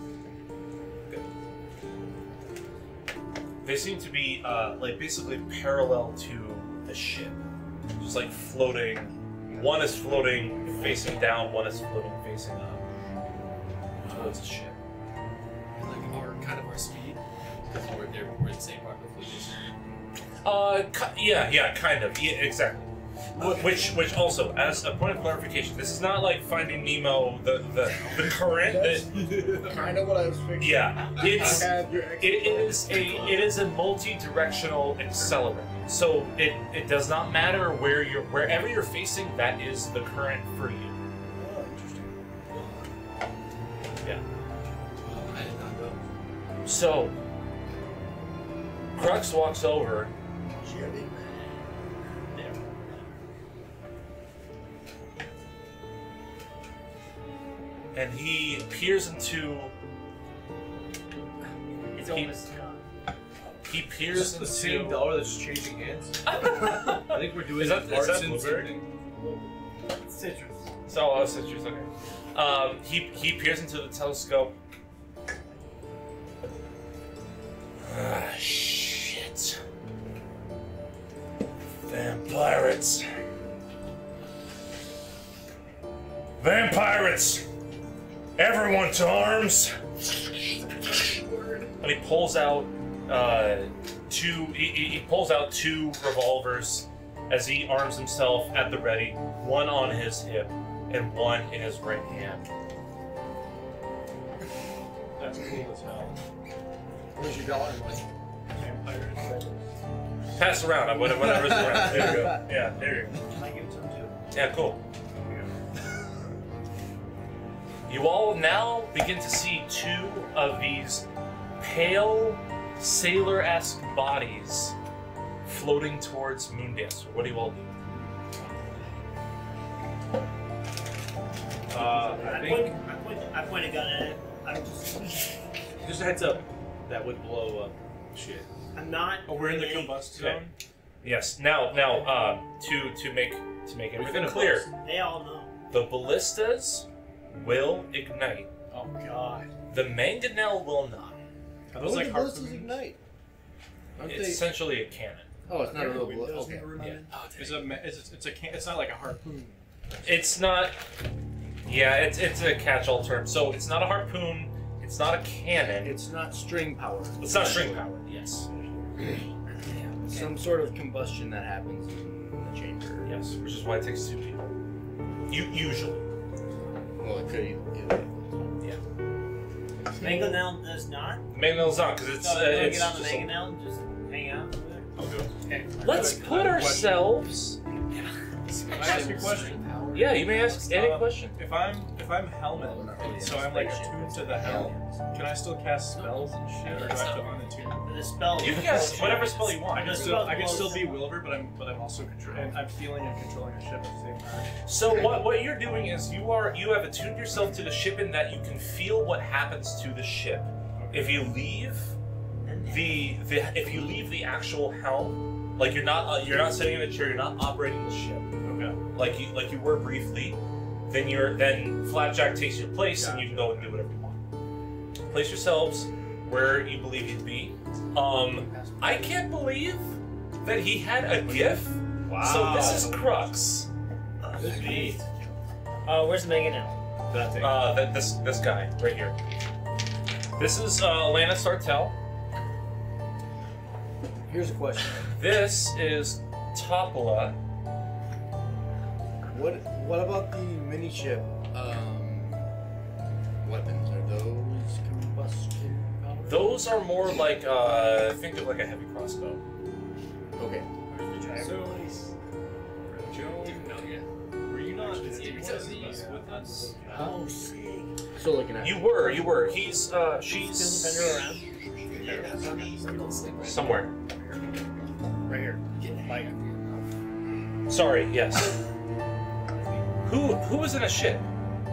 They seem to be like basically parallel to the ship, just like floating. One is floating facing down. One is floating facing up towards the ship. And like our speed, because we're in the same part of the fleet. Yeah, kind of. Yeah, exactly. Which also, as a point of clarification, this is not like Finding Nemo, the current. Kind of what I was thinking. Yeah, it's I had your it is a multi-directional accelerant. So it does not matter wherever you're facing, that is the current for you. Oh, interesting. Yeah. I did not know. So Crux walks over. Jimmy. And he peers into. It's almost gone. He Is peers this into the same dollar that's changing hands? I think we're doing Is that Martian blueberry? something. Citrus. So, citrus. Okay. He peers into the telescope. Ah, shit. Vampirates. Vampirates! Everyone to arms! And he pulls out he pulls out two revolvers as he arms himself at the ready, one on his hip and one in his right hand. That's cool as hell. Where's your dollar money? Vampires. Pass around, whatever's around. There you go. Yeah, there you go. Can I give it to him too? Yeah, cool. You all now begin to see two of these pale, sailor-esque bodies floating towards Moondancer. What do you all do? I think I point a gun at it. I'm just. just a heads up, that would blow up shit. I'm not. Oh, we're in the really- combust Okay. zone. Yes. Now, to make everything gonna clear, They all know. the ballistas will ignite. Oh god. The mangonel will not. Are Those those like ballistas harpoons? ignite. Aren't It's they? essentially a cannon. Oh, it's not a real Windows bullet. Okay. never reminded. Yeah. Oh, It's not like a harpoon. It's not. Yeah, it's a catch-all term. So it's not a harpoon. It's not a cannon. It's not string power. It's not string powered. Yes. Some sort of combustion that happens in the chamber. Yes, which is why it takes two people. Usually. Well, it could either. Mangonel does not. The mangonel's not because it's So you it's get on the just a- mangonel and just hang out over there. I'll do it. Okay. Let's put ourselves. Can I ask you a question? Yeah, you may ask any question. If I'm helmet, so I'm like attuned to the helm, can I still cast spells and shit, or do I have to unattune? The spell. You can cast whatever spell you want. I can still be Wilbur, but I'm also and I'm feeling and controlling a ship at the same time. So what you're doing is you have attuned yourself to the ship in that you can feel what happens to the ship. If you leave the actual helm, like you're not sitting in a chair, you're not operating the ship. Okay. Like you were briefly, then Flapjack takes your place and you can go and do whatever you want. Place yourselves where you believe you'd be. I can't believe that he had a GIF. Wow. So this is Crux. Neat. Where's the mangonel? That thing. This guy right here. This is Lana Sartell. Here's a question. This is Topola. What about the mini ship weapons? Are those combustion powered? Those are more like, think of like a heavy crossbow. Okay. So, Joe, were you not in one of these with us? Oh, sick. Still looking at You it. were. She's, Still the vendor around? somewhere. Right here. Mike. Sorry, yes. Who was in a ship?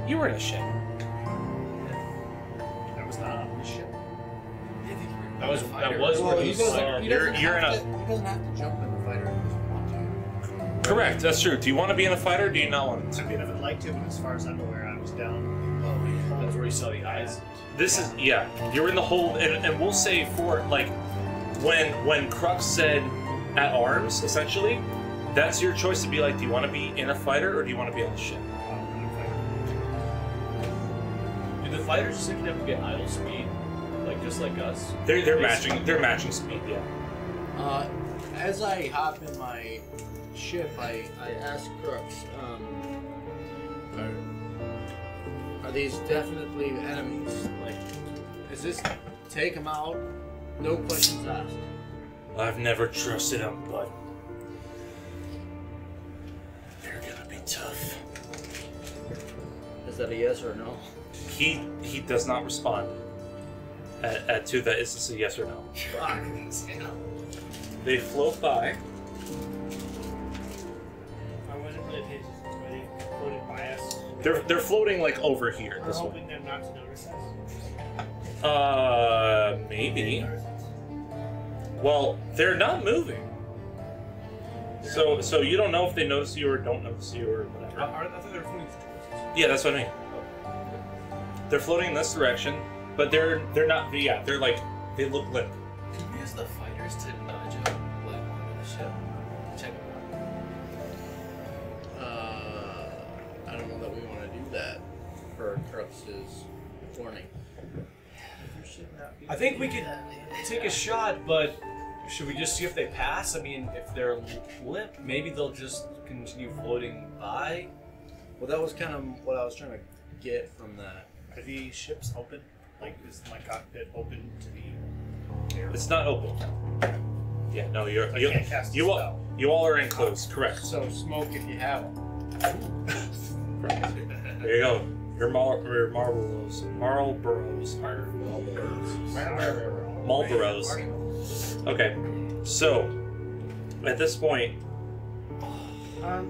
You were in a ship. That was not on the ship. That was Well, where he he doesn't, saw. he You're doesn't in have a- to, he doesn't have to jump in the fighter if he doesn't want to. Correct, that's true. Do you want to be in the fighter or do you not want to? I mean, if I'd like to, but as far as I'm aware, I was down. That's where he saw the eyes. This is, yeah, you're in the hold, and we'll say for, like, when Crux said at arms, essentially, that's your choice to be like, do you want to be in a fighter or do you want to be on the ship? Do the fighters just have to get idle speed, like just like us? They're matching speed, yeah. As I hop in my ship, I ask Crux, are these definitely enemies? Like, is this take them out, no questions asked? I've never trusted them, but they're gonna be tough. Is that a yes or no? He does not respond to that. Is this a yes or no? They float by. I wasn't really paying attention. Were they floated by us? They're floating like over here. We're This way. hoping them not to notice us. Maybe. Well, they're not moving. So you don't know if they notice you or don't notice you or whatever. I thought they were floating towards us. Yeah, that's what I mean. They're floating in this direction, but they're not. Yeah, they're like they look limp. Could we use the fighters to nudge up like onto the ship? Check them I don't know that we want to do that for Crux's warning. I think we could take a shot, but should we just see if they pass? I mean, if they're limp, maybe they'll just continue floating by. Well, that was kind of what I was trying to get from that. Are the ships open? Like, is my cockpit open to the air? It's not open. Yeah, no, you can't cast a spell. all are enclosed. Correct. So smoke if you have them. There you go. Your Marlboros are Marlboros. Okay, so at this point, I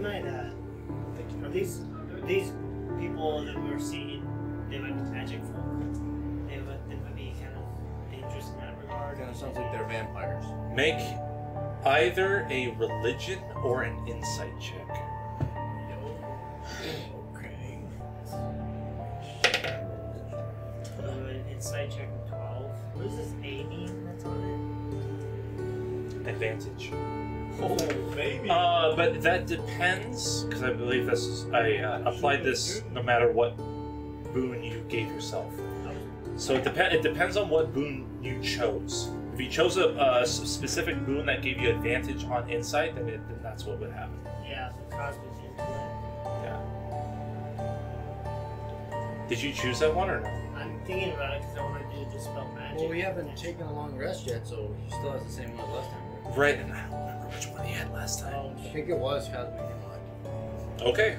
might, are these people that we're seeing, they might be magic folk. They might be kind of dangerous in that regard. Kind of sounds like they're vampires. make either a religion or an insight check. Okay. An insight check of 12. What does this A mean that's on Advantage. Oh, baby. But that depends, because I believe I applied this no matter what boon you gave yourself. So it depends on what boon you chose. If you chose a specific boon that gave you advantage on insight, then that's what would happen. it? Yeah, so cosmic intellect. Yeah. Did you choose that one or no? I'm thinking about it because I want to do dispel magic. Well, we haven't taken a long rest yet, so he still has the same one as last time. Right? Right, and I don't remember which one he had last time. Oh, I think it was Cosmic Intellect. Okay.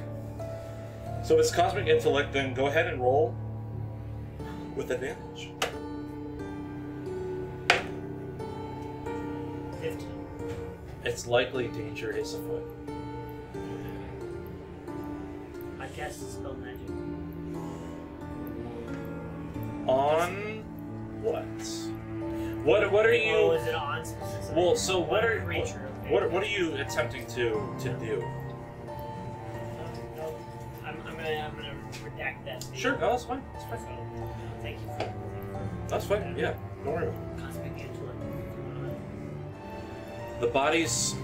So if it's cosmic intellect, then go ahead and roll with advantage. 15. It's likely danger is afoot. I cast dispel magic. On what? What are Oh, you? is it on specific? Well, so what are creature? Okay. what are you attempting to do? No, I'm gonna redact that. Statement. Sure, no, that's fine. That's fine. So, thank you for That's fine. Yeah, don't worry about it. cosmic intellect. The bodies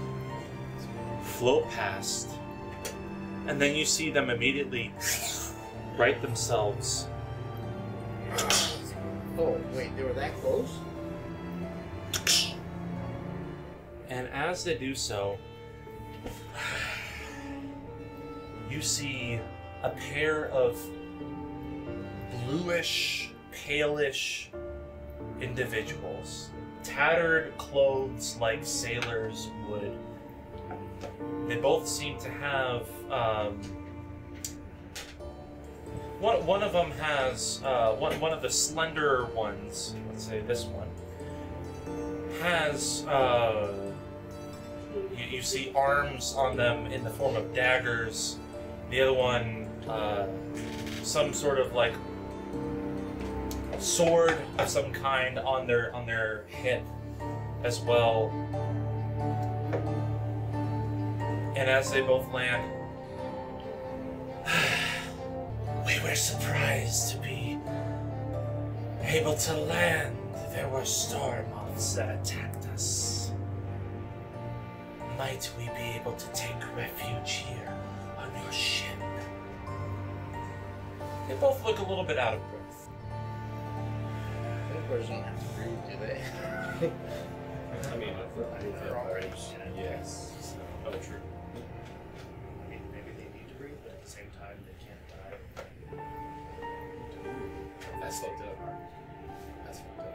float past, and then you see them immediately right themselves. Oh, wait, they were that close? And as they do so, you see a pair of bluish, palish individuals, tattered clothes like sailors would. They both seem to have one of them has one of the slender ones. Let's say this one has you see arms on them in the form of daggers. The other one, some sort of like sword of some kind on their hip as well. And as they both land, we were surprised to be able to land. There were storm moths that attacked us. Might we be able to take refuge here on your ship? They both look a little bit out of breath. Vampires don't have to breathe, do they? I mean, vampires, yes. Oh, true. Maybe they need to breathe, but at the same time, they can't die. That's fucked up. That's fucked up.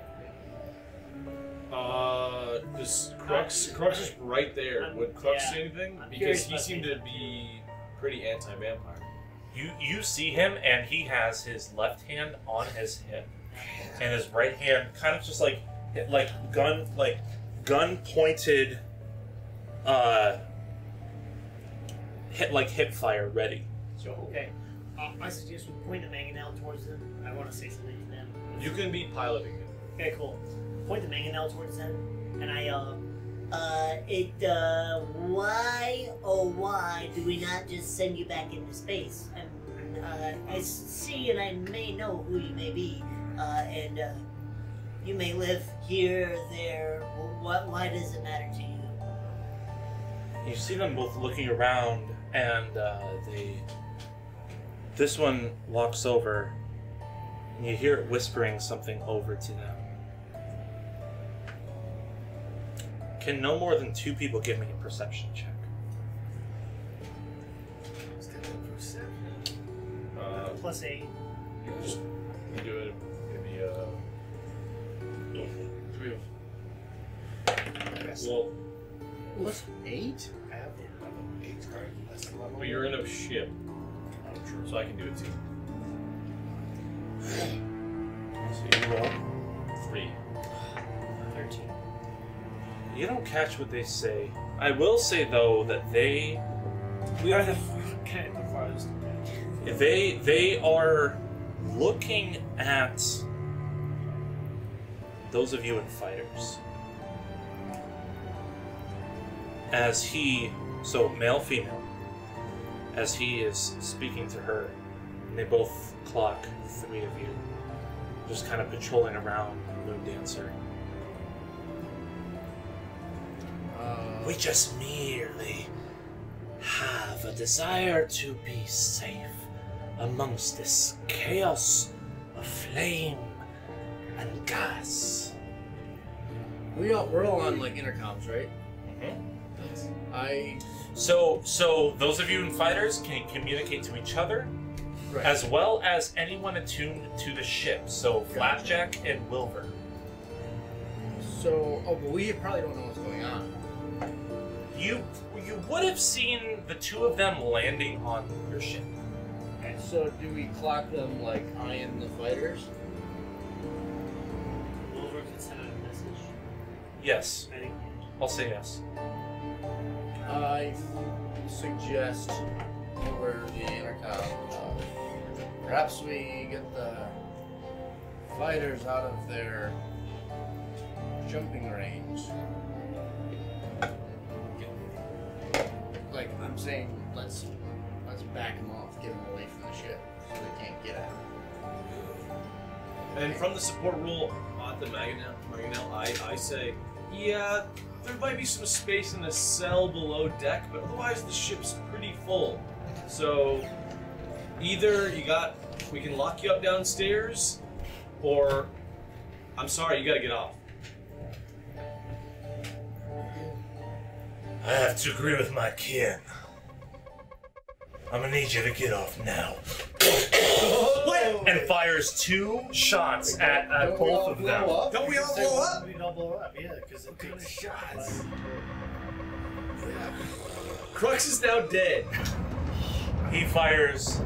Is Crux is right there. Would Crux say anything? I'm Because curious he about seemed the- to be pretty anti-vampire. You see him, and he has his left hand on his hip, and his right hand kind of just like gun pointed, hip fire ready. So, okay. I suggest we point the mangonel towards them. I want to say something to them. You can be piloting it. Okay, cool. Point the mangonel towards them, and I why do we not just send you back into space? I see, and I may know who you may be, and you may live here, there. Why does it matter to you? You see them both looking around, and this one walks over, and you hear it whispering something over to them. Can no more than 2 people give me a perception check? +8. Just do it. Maybe well, Plus 8? I have an 8 card. That's the level. but you're in a ship, so I can do it too. So you roll. 3. 13. You don't catch what they say. I will say though that We are the farthest. they are looking at those of you in fighters. As he, so male, female, as he is speaking to her, and they both clock 3 of you, just kind of patrolling around Moon Dancer. We just merely have a desire to be safe amongst this chaos of flame and gas. We're all on like intercoms, right? So those of you in fighters can communicate to each other, Right. as well as anyone attuned to the ship. So Flapjack and Wilbur. So, but we probably don't know what's going on. You would have seen the 2 of them landing on your ship. So, do we clock them like eyeing the fighters? Wilbur can send out a message. Yes, I think. I'll say yes. I suggest over the intercom. Perhaps we get the fighters out of their jumping range. Like I'm saying, let's back them off, get them away from the ship, so they can't get out. And from the support rule at the Mangonel, I say, yeah, there might be some space in the cell below deck, but otherwise the ship's pretty full. So either we can lock you up downstairs, or I'm sorry, you gotta get off. I have to agree with my kin. I'm gonna need you to get off now. And fires 2 shots at both of them. Don't we all blow up? We all blow up, yeah, because it kind of shots. Crux is now dead. He fires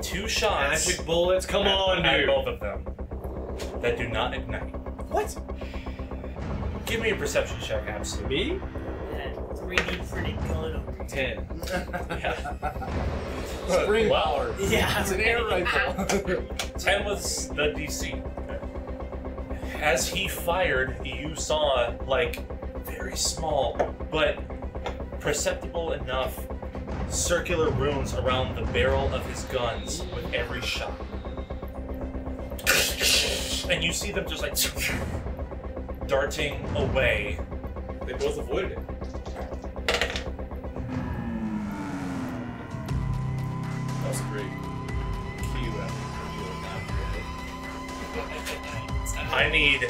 2 shots. Magic bullets, come on, at dude. both of them that do not ignite. What? Give me a perception check, absolutely. Me? That 3D printed gun. 10. Spring Wow. power. Yeah, It's an air rifle. 10 was the DC. As he fired, you saw, like, very small, but perceptible enough circular runes around the barrel of his guns with every shot. And you see them just like darting away. They both avoided it. That was a great key weapon. I need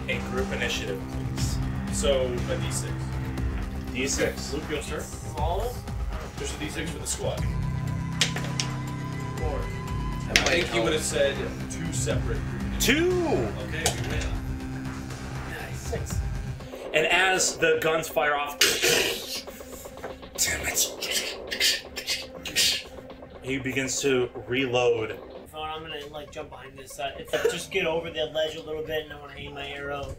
a group initiative, please. So, a d6. D6. Luke, you want to start? All? There's a d6 for the squad. 4. I think you would have said 2 separate. 2! Okay, we win. Nice. 6. And as the guns fire off, damn it! He begins to reload. I'm gonna like jump behind this side. Just get over the ledge a little bit, and I want to aim my arrow,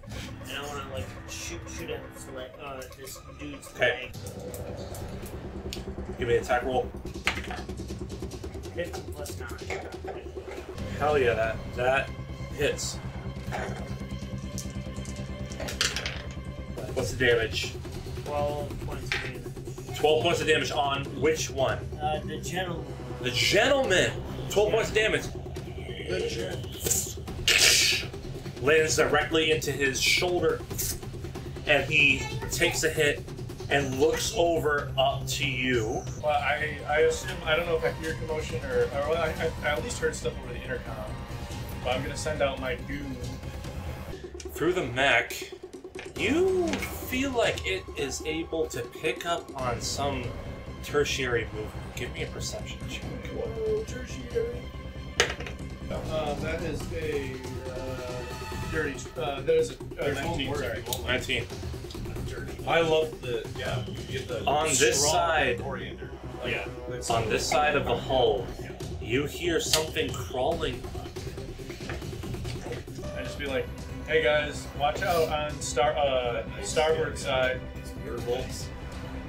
and I want to like shoot at this dude's leg. Give me an attack roll. 50 plus 9. Hell yeah, that hits. What's the damage? 12 points of damage. 12 points of damage on which one? The gentleman. The gentleman! 12 points of damage. Lands directly into his shoulder, and he takes a hit and looks over up to you. Well, I assume, I don't know if I hear commotion or I at least heard stuff over the intercom. But I'm gonna send out my goon. Through the mech, you feel like it is able to pick up on some tertiary movement. Give me a perception check. Whoa, tertiary. That is a dirty. That is a 19. Sorry. 19. I love the, you get the On this side, coriander. on this side of the hull, you hear something crawling. I just be like, hey guys, watch out on starboard side.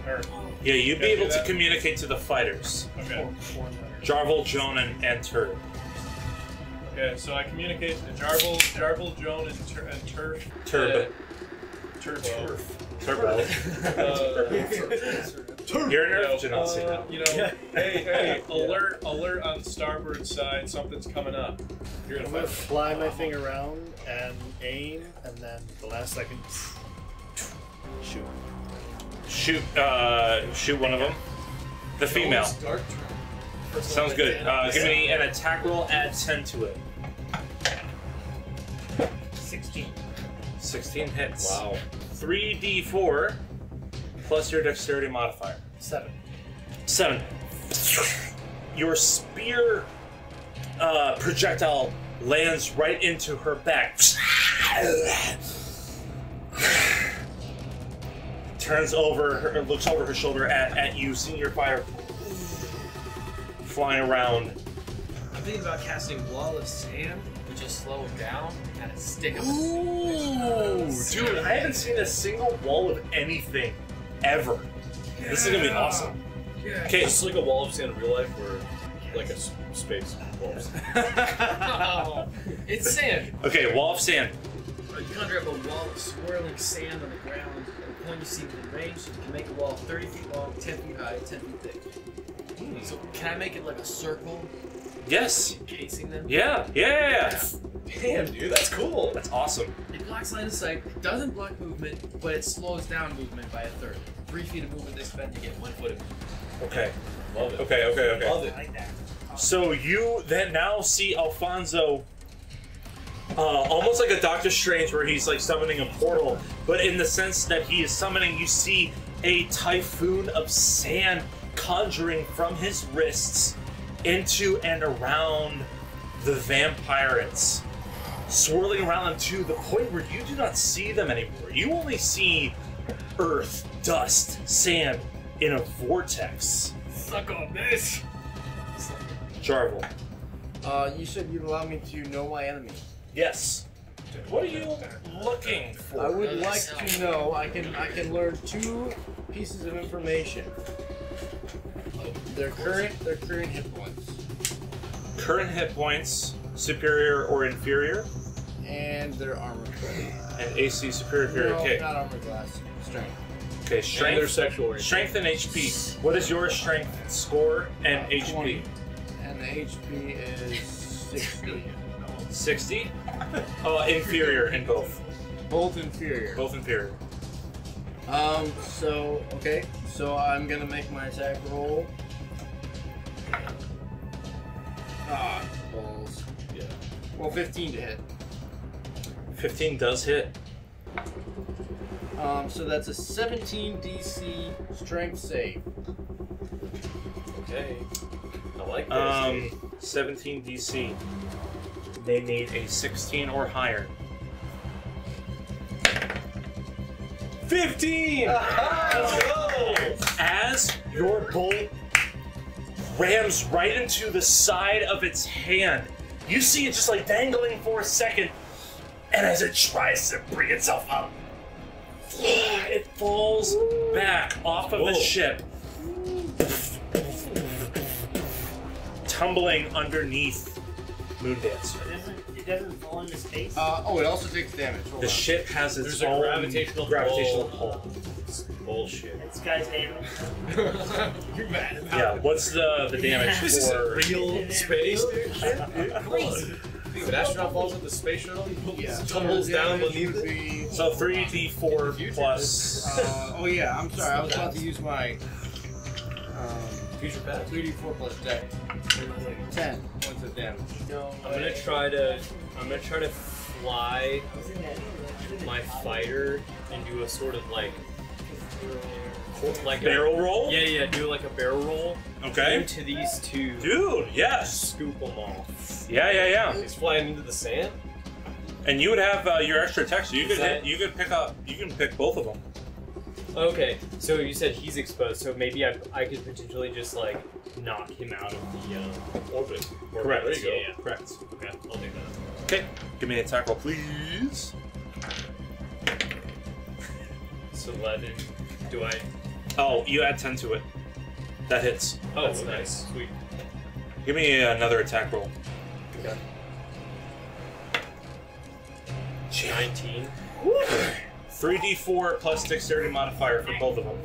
Or, Yeah, you'd be Can I do able to that? communicate to the fighters. okay. Jarvel, Joan, and Turd. Okay, so I communicate to Jarvel, Joan, and Turf. Turbo. Turbo. Turbo. You're an Earth Genasi now. You know, hey, alert on starboard side, something's coming up. You're I'm gonna gonna fight. fly my thing around and aim, and then the last second, shoot. Shoot one of them. The female. Sounds good. Give me an attack roll, add 10 to it. 16. 16 hits. Wow. 3d4 plus your dexterity modifier. 7. 7. Your spear projectile lands right into her back. Turns over, looks over her shoulder at you, seeing your fire flying around. I'm thinking about casting Wall of Sand, which just slow him down and kind of stick him. Ooh, dude, I haven't seen a single wall of anything ever. This is gonna be awesome. Okay, It's like a wall of sand in real life, or like a space wall of sand. Oh, it's sand. okay, wall of sand. You conjure up a wall of swirling sand on the ground. At the point you see within range, you can make a wall 30 feet long, 10 feet high, 10 feet thick. So can I make it like a circle, Yes. encasing them? Yeah. Damn, dude, that's cool. That's awesome. It blocks line of sight, it doesn't block movement, but it slows down movement by a third. 3 feet of movement they spend, you get 1 foot of movement. Okay. Love it. Okay. Love it. I like that. So you then now see Alfonso almost like a Doctor Strange where he's like summoning a portal, but in the sense that he is summoning, you see a typhoon of sand conjuring from his wrists into and around the vampirates, swirling around them to the point where you do not see them anymore. You only see earth, dust, sand in a vortex. Suck on this. Jarvel. You said you'd allow me to know my enemy. Yes. What are you looking for? I would like to know. I can learn 2 pieces of information. Their current hit points. Current hit points, superior or inferior, And their armor class. and AC superior. Inferior. No, Okay. not armor class. Strength. Okay. And their Strength. sexual range. Strength and HP. What is your strength score and HP? 20. And the HP is 60. 60. Inferior in both. Both inferior. Both inferior. So, okay. So I'm gonna make my attack roll. Ah, balls. Yeah. Well, 15 to hit. 15 does hit. So that's a 17 DC strength save. Okay. I like this. 17 DC. They need a 16 or higher. 15! As your bolt rams right into the side of its hand, you see it just like dangling for a second, and as it tries to bring itself up, it falls back off of the ship, tumbling underneath Moondancer. It doesn't fall into space. Oh, it also takes damage. Hold The on. ship has its There's a own gravitational pull. Bullshit. This guy's handle. You're mad about Yeah, what's the damage This is for? real space, dude. Shit, dude. Come on. Think an astronaut falls with the space shuttle, Yeah. tumbles down Damage beneath would it. be- So 3d4 plus. oh yeah, I'm sorry. I was about to use my Future past. 3d4 plus deck. 10 points of damage. I'm gonna try to fly my fighter and do a sort of like Barrel roll? Yeah, do like a barrel roll Okay. into these two. Dude, yes. Scoop them off. Yeah. He's flying into the sand. And you would have your extra attack, so you Is that- you can pick both of them. Okay, so you said he's exposed, so maybe I could potentially just like knock him out of the orbit. Correct. There you go. Yeah. Correct. Okay, I'll do that. Okay. Give me an attack roll, please. It's 11. Do I? Oh, you add 10 to it. That hits. Oh, that's nice. Sweet. Give me another attack roll. Okay. 19. 3d4 plus dexterity modifier for both of them.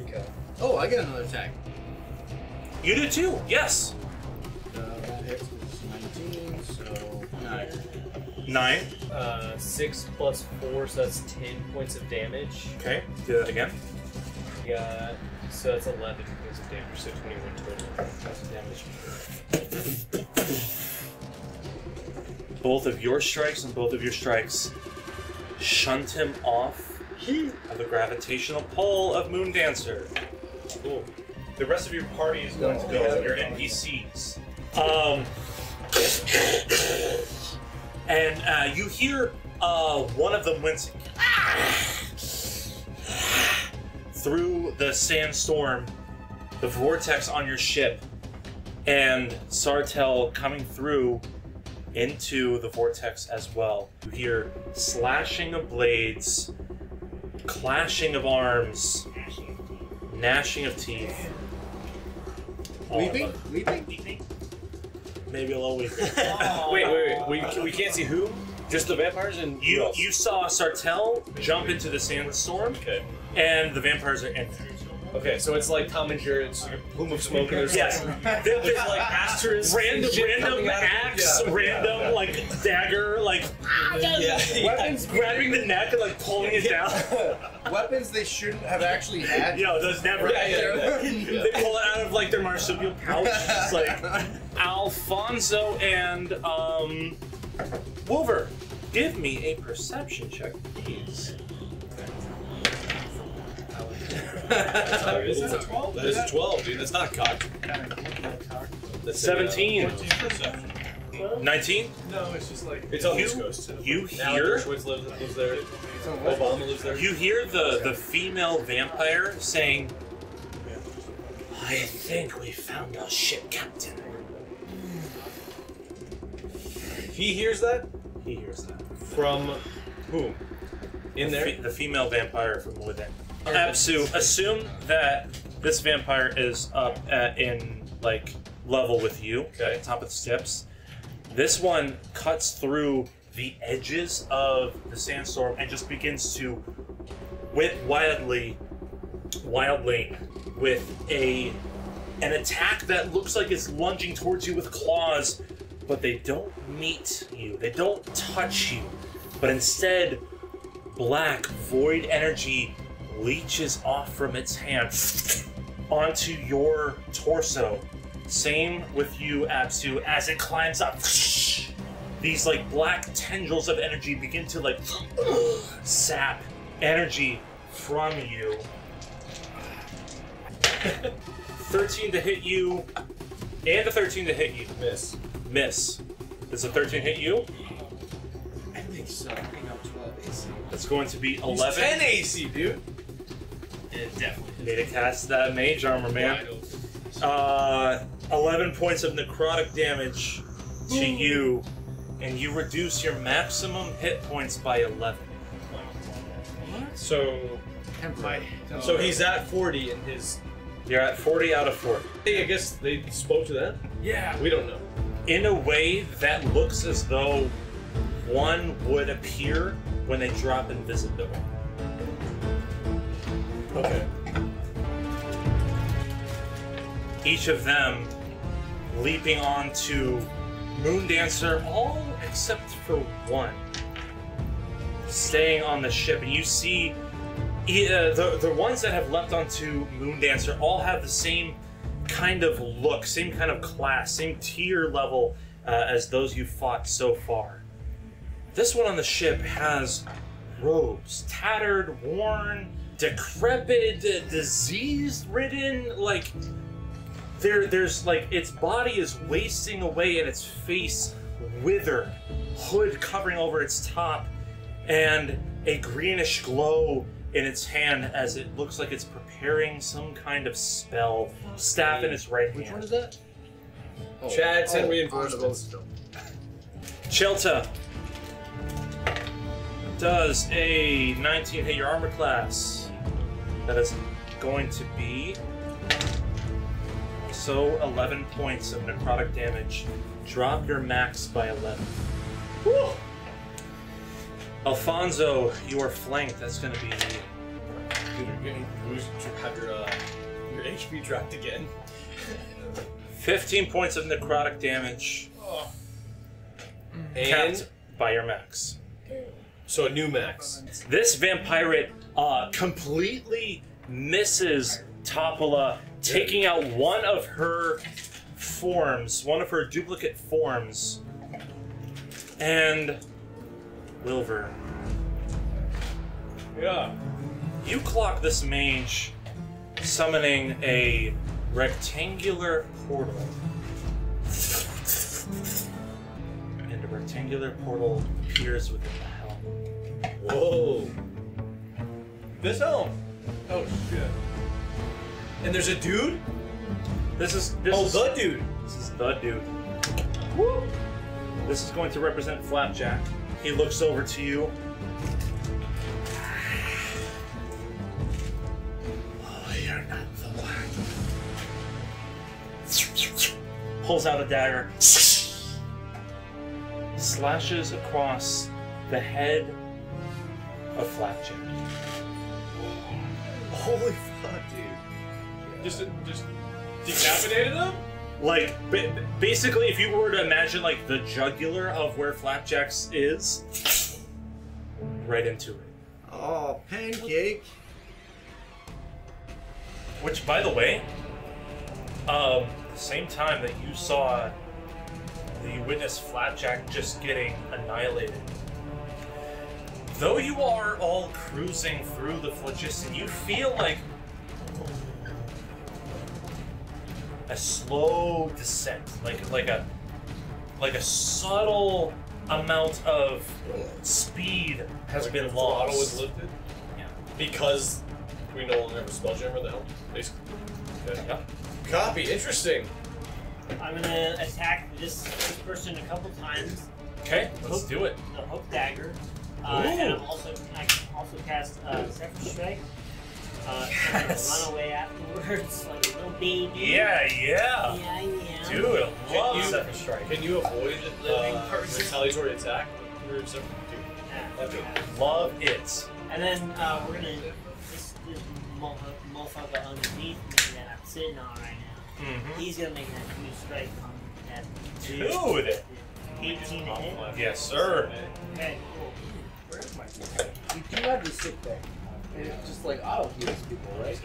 Okay. Oh, I get another attack. You do too. Yes. That hits with 19, so 9. 9. 6 plus 4, so that's 10 points of damage. Okay. Do that again. So that's 11 points of damage, so 21 total points of damage. Both of your strikes and both of your strikes shunt him off of the gravitational pull of Moondancer. Cool. The rest of your party is going to go, your NPCs. And you hear one of them wincing. Through the sandstorm, the vortex on your ship, and Sartell coming through into the vortex as well. You hear slashing of blades, clashing of arms, gnashing of teeth. All of Weeping? it. Weeping? Maybe a little weeping. Wait. We can't see who? Just the vampires and who You else? saw Sartell jump into the sandstorm, Okay. and the vampires are in. Okay, so it's like Tom and Jerry. It's like a plume of smoke, and there's Yes. there's like asterisks, Random coming out of it. axe, Yeah. random like dagger, like Weapons, grabbing the neck and like pulling it down. weapons they shouldn't have actually had. Yo, those never. Yeah. They pull it out of like their marsupial pouch. It's like Alfonso and Wolver, give me a perception check, please. Is that a 12? That is a 12, dude. That's not cocked. That's 17. 14%. 19? No, it's just like It's on the You- East Coast. You Alex hear Dershowitz lives there. Obama lives there. you hear the female vampire saying, I think we found our ship, Captain. He hears that? He hears that. From whom? In there? The female vampire from within. Assume that this vampire is up in like level with you, Okay. at the top of the steps. This one cuts through the edges of the sandstorm and just begins to whip wildly with an attack that looks like it's lunging towards you with claws, but they don't meet you. They don't touch you, but instead, black void energy leeches off from its hand onto your torso. Same with you, Absu, as it climbs up. These like black tendrils of energy begin to like sap energy from you. 13 to hit you, and a 13 to hit you. Miss. Miss. Does a 13 hit you? I think so. I think I'm 12 AC. That's going to be He's 11. 10 AC, dude. It definitely Need to cast that mage armor, man. wide open. 11 points of necrotic damage to you, and you reduce your maximum hit points by 11. So So he's at 40 in his... You're at 40 out of 40. Hey, I guess they spoke to that? yeah, We don't know. In a way that looks as though one would appear when they drop invisibility. Okay. Each of them leaping onto Moondancer, all except for one, staying on the ship. And you see the ones that have leapt onto Moondancer all have the same kind of look, same kind of class, same tier level as those you fought so far. This one on the ship has robes, tattered, worn, decrepit, disease-ridden, like there's like its body is wasting away and its face withered, hood covering over its top, and a greenish glow in its hand as it looks like it's preparing some kind of spell. Staff in its right hand. Which one is that? Chad, send on the reinforcements. boat. Chelta does a 19 hit your armor class. That is going to be 11 points of necrotic damage. Drop your max by 11. Woo! Alfonso, you are flanked. That's going to be Dude, you're getting have your HP dropped again. 15 points of necrotic damage. And Capped by your max. so a new max. This vampirate completely misses Topola, taking out one of her forms, one of her duplicate forms. And Wilver, yeah. you clock this mage summoning a rectangular portal. And a rectangular portal appears within the helm. Whoa. This helm. Oh shit. And there's a dude? This is Dude. This is the dude. Woo! This is going to represent Flapjack. He looks over to you. Oh, you're not the one. Pulls out a dagger. Slashes across the head of Flapjack. Holy fuck, dude. Just decapitated him? Like, basically, if you were to imagine, like, the jugular of where Flapjack's is, right into it. Oh, pancake. Which, by the way, the same time that you saw you witness Flapjack just getting annihilated. Though you are all cruising through the phlogiston, you feel like a slow descent, like a subtle amount of speed has been lost. Throttle was lifted? Yeah. Because we no longer have a spelljammer that helped, basically. Okay. Yeah. Copy, interesting. I'm gonna attack this person a couple times. Okay, let's do it. The hook dagger. And I can also cast Zephyr Strike. Yes. Run away afterwards like a little baby. Yeah. Yeah. Dude, love you- Zephyr Strike. Can you avoid Living person. retaliatory attack? Yeah. Love it. And then we're gonna this motherfucker underneath me that I'm sitting on right now. Mm-hmm. He's gonna make that huge strike on that. Dude. 18 to hit. Yes, sir. Okay, cool. Where's my You do have the sick thing. It's just like auto heals people, right?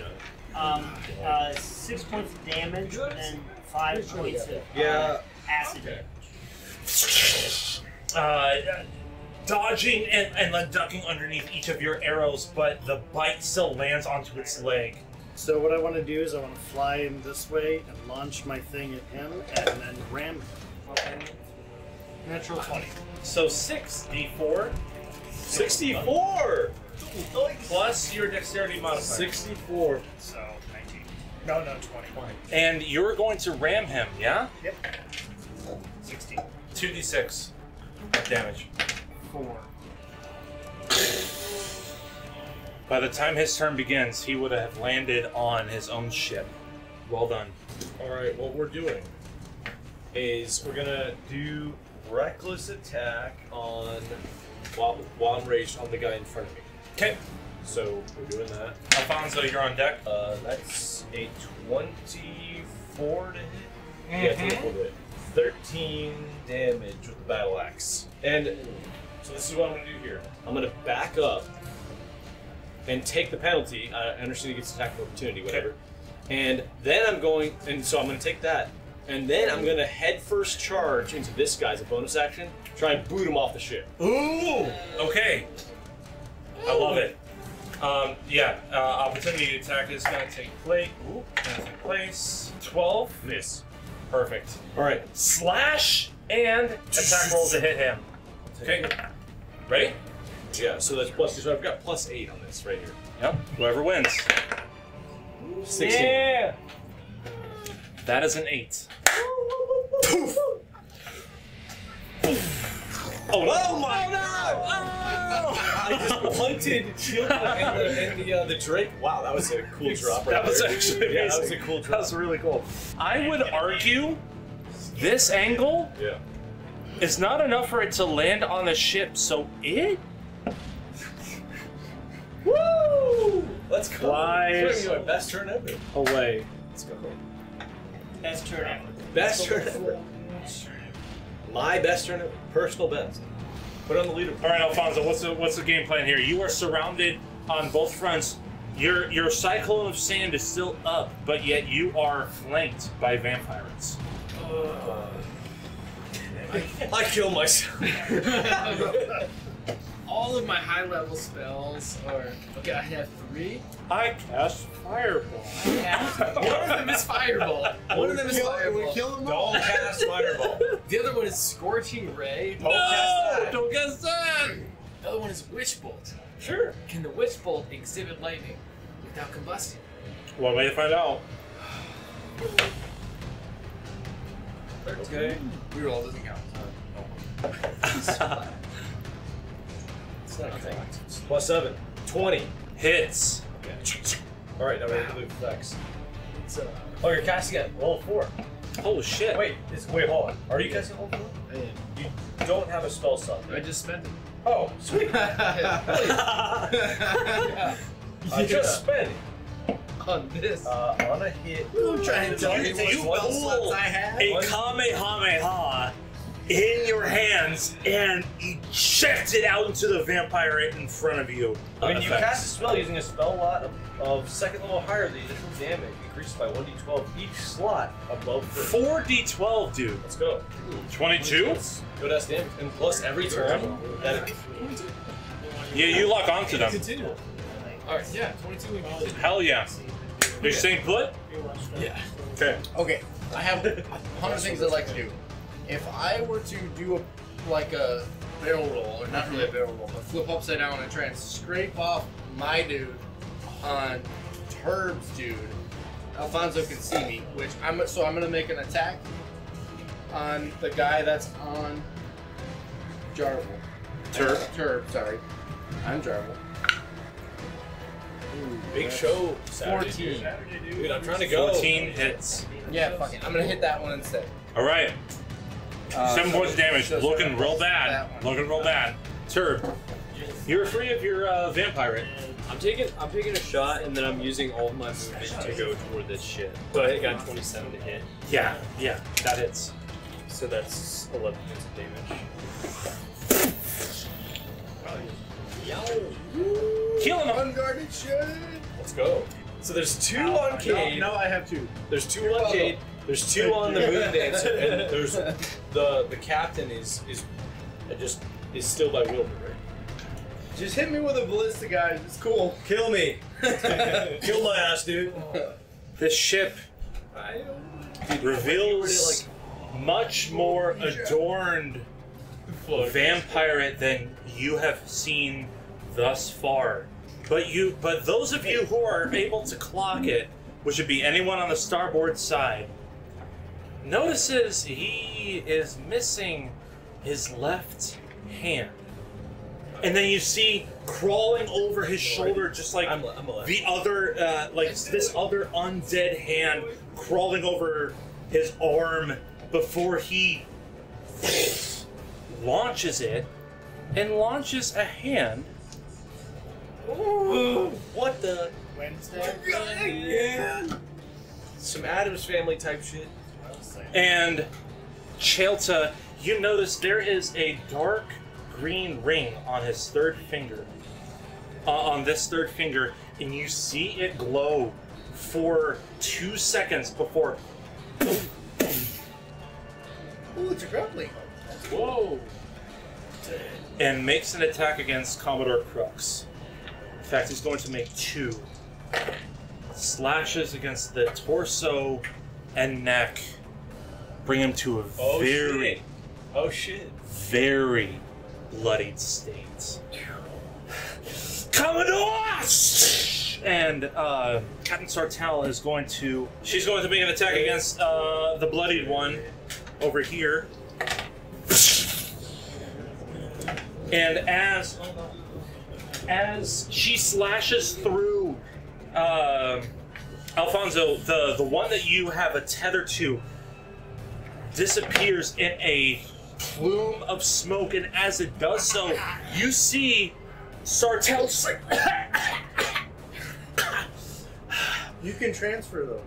6 points of damage and 5 points of acid damage. Dodging and then ducking underneath each of your arrows, but the bite still lands onto its leg. So what I want to do is I want to fly him this way and launch my thing at him and then ram him. natural 20? So 6d4 64! plus your dexterity modifier. 64. So 19. No, 20. And you're going to ram him, yeah? Yep. 16. 2d6 of damage. 4. By the time his turn begins, he would have landed on his own ship. Well done. Alright, what we're doing is we're gonna do reckless attack on while I'm raged on the guy in front of me. Okay. So we're doing that. Alfonso, you're on deck. That's a 24 to hit. Mhm. Yeah, 24 to hit. 13 damage with the battle axe. And so this is what I'm gonna do here. I'm gonna back up and take the penalty. I understand he gets attack of opportunity, whatever. And then I'm going to take that. And then I'm gonna head first charge into this guy as a bonus action. Try and boot him off the ship. Ooh! Okay. I love it. Opportunity attack is gonna take place. 12. Miss. Perfect. Alright. Slash and attack roll to hit him. Okay. Ready? Yeah, so that's plus, so I've got plus 8 on this right here. Yep. Whoever wins. 16. Yeah. That is an 8. Oh my god! I just punted Shield and the Drake. Wow, that was a cool drop right That was there. actually amazing. Yeah, that was a cool drop. That was really cool. I would argue this angle is not enough for it to land on the ship, so it... Woo! Let's go. Flies my best turn ever. away. Let's go. Best turn ever. Best turn ever. My best turn ever. Personal best. Put it on the leaderboard. All right, Alfonso, what's the game plan here? You are surrounded on both fronts. Your cyclone of sand is still up, but yet you are flanked by vampires. I kill myself. All of my high level spells are okay. I have 3. I cast Fireball. One of them is Fireball. One of them is Fireball. Don't cast Fireball. The other one is Scorching Ray. Don't cast that. Don't cast that! The other one is Witch Bolt. Sure. Can the Witch Bolt exhibit lightning without combusting? One way to find out. Okay. Reroll doesn't count. It's not correct. Plus 7. 20. Hits. Okay. Alright, now we're going to do effects. Oh, you're casting at level 4. Holy shit. Wait, hold on. Are you casting at level 4? You don't have a spell slot, I right? just spent it. Oh, sweet. I just spent it. On this. On a hit. I'm trying to tell you what You spell pull slots I have. a Kamehameha in your hands and eject it out into the vampire in front of you. When you cast a spell using a spell lot of second level higher, the additional damage increases by 1d12 each slot above first. 4d12, dude. Let's go. 22? Go to damage. And plus every turn. Yeah, you lock onto them. Continue. Alright, yeah, 22 we can Hell yeah. You're staying put? Yeah. Okay. Okay, I have 100 things I'd like to do. If I were to do a barrel roll, or not really a barrel roll, but flip upside down and try and scrape off my dude on Turb's dude, Alfonso can see me. I'm gonna make an attack on the guy that's on Jarvel. Turb, sorry. I'm Jarvel. Big show. 14. Dude, I'm trying to go. 14 hits. Yeah, fuck it. I'm gonna hit that one instead. Alright. 7 points of damage. so Looking real bad. that one. Looking real bad. Turb, you're free of your vampire. I'm taking a shot, and then I'm using all of my movement to go toward this shit. But I got 27 to hit, Yeah, that hits. so that's 11 points of damage. Killing him. Unguarded shit. Let's go. So there's 2 on Cade. No, I have 2. There's 2 on Cade. There's 2 on the Moon Dancer, and there's the captain is still by Wilbur, right? Just hit me with a ballista, guys. It's cool. Kill me. Kill my ass, dude. This ship reveals much more adorned vampire than you have seen thus far. But those of you who are able to clock it, which would be anyone on the starboard side, notices he is missing his left hand. And then you see crawling over his shoulder, just like the other, this other undead hand crawling over his arm before he launches it and launches a hand. Ooh, what the? Wednesday. Some Addams Family type shit. And Chelta, you notice there is a dark green ring on his third finger. On this third finger, and you see it glow for 2 seconds before. Ooh, it's a grappling. Whoa! And makes an attack against Commodore Crux. In fact, he's going to make 2 slashes against the torso and neck. Bring him to a very bloodied state. Commodore! And Captain Sartell is going to... She's going to make an attack against the bloodied one over here. And as she slashes through Alfonso, the one that you have a tether to disappears in a plume of smoke, and as it does so, you see Sartell just like... You can transfer, though.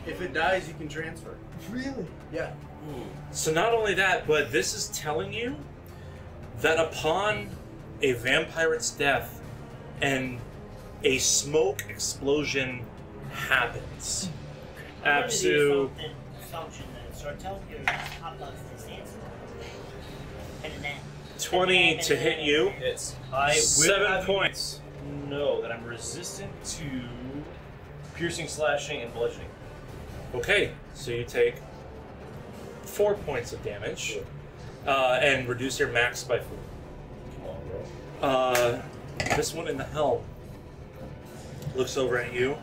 If it dies, you can transfer. Really? Yeah. So not only that, but this is telling you that upon a vampire's death and a smoke explosion happens, Absu... Assumption that Sartell here hot dogs this answer. And then 20 to hit you. Hits. 7 points. No, that I'm resistant to piercing, slashing, and bludgeoning. Okay, so you take 4 points of damage, and reduce your max by 4. Come on, bro. This one in the helm looks over at you.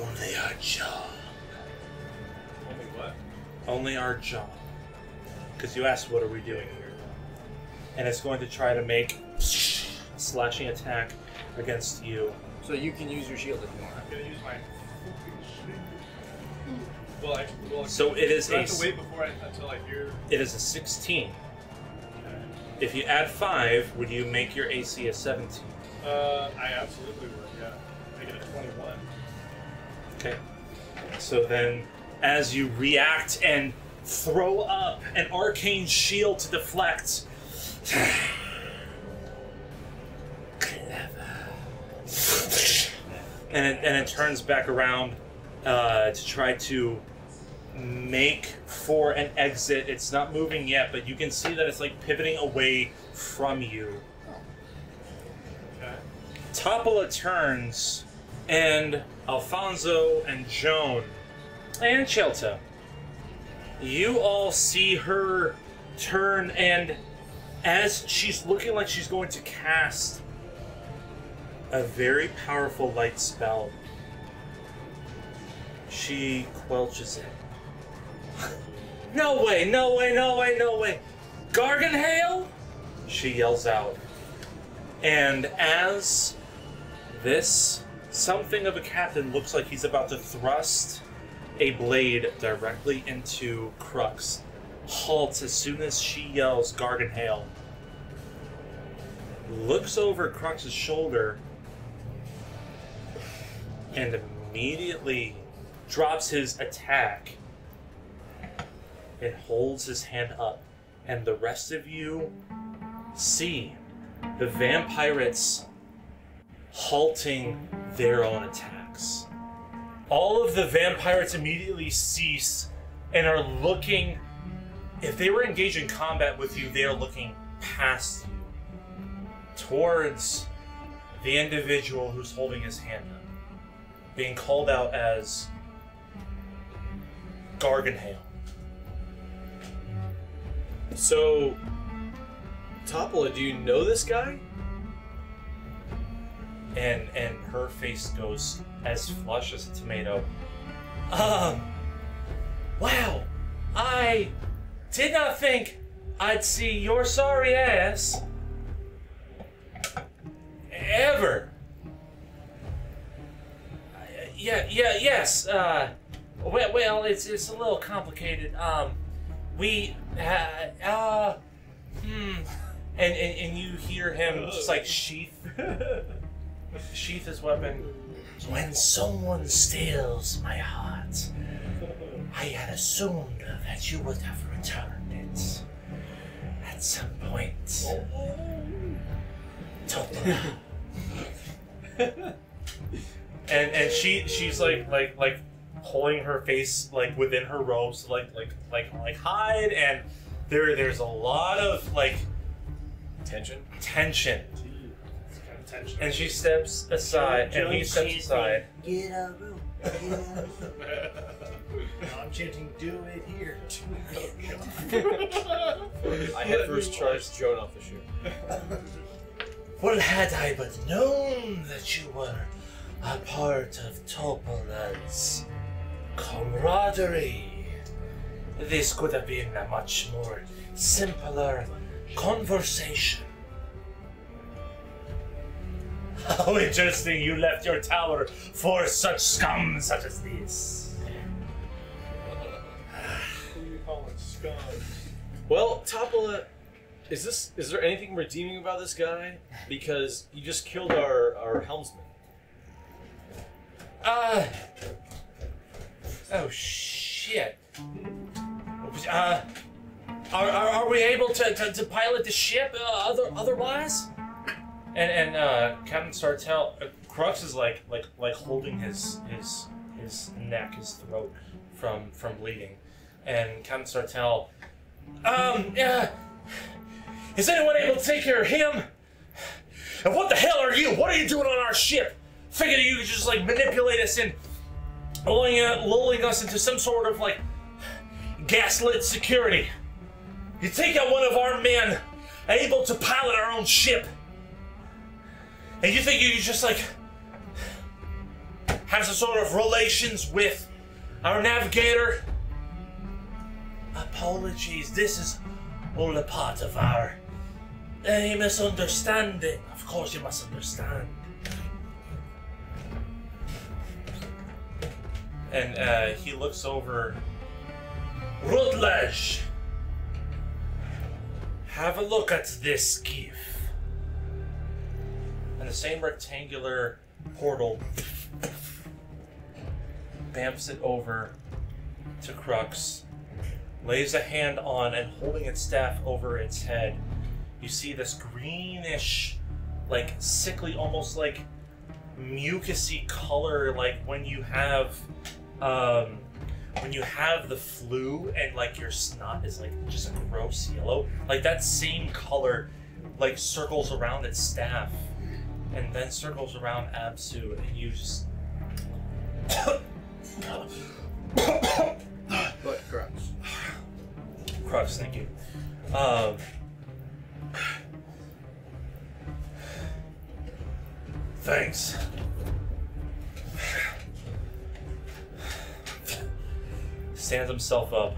Only our job. Only what? Only our job. Because you asked, what are we doing here? And it's going to try to make a slashing attack against you. So you can use your shield if you want. I'm gonna use my. So it is I have to wait until I hear. It is a 16. If you add 5, would you make your AC a 17? I absolutely would. Yeah, make it a 21. Okay. So then, as you react and throw up an arcane shield to deflect. Clever. And it turns back around to try to make for an exit. It's not moving yet, but you can see that it's like pivoting away from you. Okay. Topola turns, and Alfonso and Joan and Chelta, you all see her turn, and as she's looking like she's going to cast a very powerful light spell, she quelches it. No way, no way, no way, no way. Garganhail? She yells out. And as this something of a captain looks like he's about to thrust a blade directly into Crux, halts as soon as she yells Garganhail, looks over Crux's shoulder, and immediately drops his attack and holds his hand up. And the rest of you see the vampirates halting their own attacks. All of the vampirates immediately cease and are looking. If they were engaged in combat with you, they are looking past you towards the individual who's holding his hand up, being called out as Garganhail. So, Topola, do you know this guy? And her face goes as flush as a tomato. Wow, I did not think I'd see your sorry ass ever. Yes. Well, it's a little complicated. And you hear him just like sheath his weapon. When someone steals my heart, I had assumed that you would have returned it at some point. And she's like pulling her face like within her robes to like hide, and there's a lot of like tension. And she steps aside, and he steps aside. Get out of room. I'm chanting, do it here. I had first charged Joan off the ship. Well, had I but known that you were a part of Topola's camaraderie, this could have been a much more simpler conversation. How interesting you left your tower for such scum such as this. Who you calling scum? Well, Topola, is there anything redeeming about this guy? Because you just killed our helmsman. Oh shit. Are we able to pilot the ship otherwise? And Captain Sartell, Crux is like holding his neck, his throat from bleeding, and Captain Sartell, is anyone able to take care of him? And what the hell are you? What are you doing on our ship? Figured you could just like manipulate us and lulling us into some sort of like gaslit security. You take out one of our men, able to pilot our own ship, and you think you could just like have some sort of relations with our navigator? Apologies, this is all a part of our misunderstanding. Of course you must understand. And he looks over. Rutledge, have a look at this skiff. And the same rectangular portal bamps it over to Crux. lays a hand on and holding its staff over its head. You see this greenish, like sickly, almost like mucusy color, like when you have the flu and like your snot is like just a gross yellow. Like that same color, like circles around its staff, and then circles around Absu, and you just. But Crux. Crux, thank you. Thanks. Stands himself up.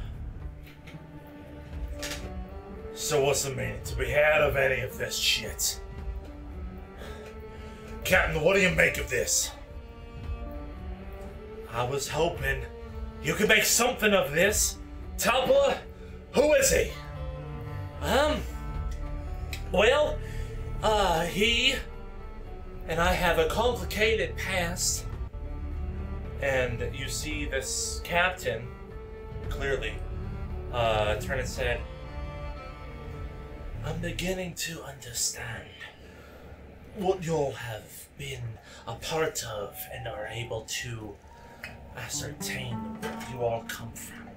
So what's the meaning to be had of any of this shit? Captain, what do you make of this? I was hoping you could make something of this. Talpa, who is he? Well, he and I have a complicated past. And you see this captain, clearly, turn and said, I'm beginning to understand what you'll have been a part of and are able to ascertain where you all come from.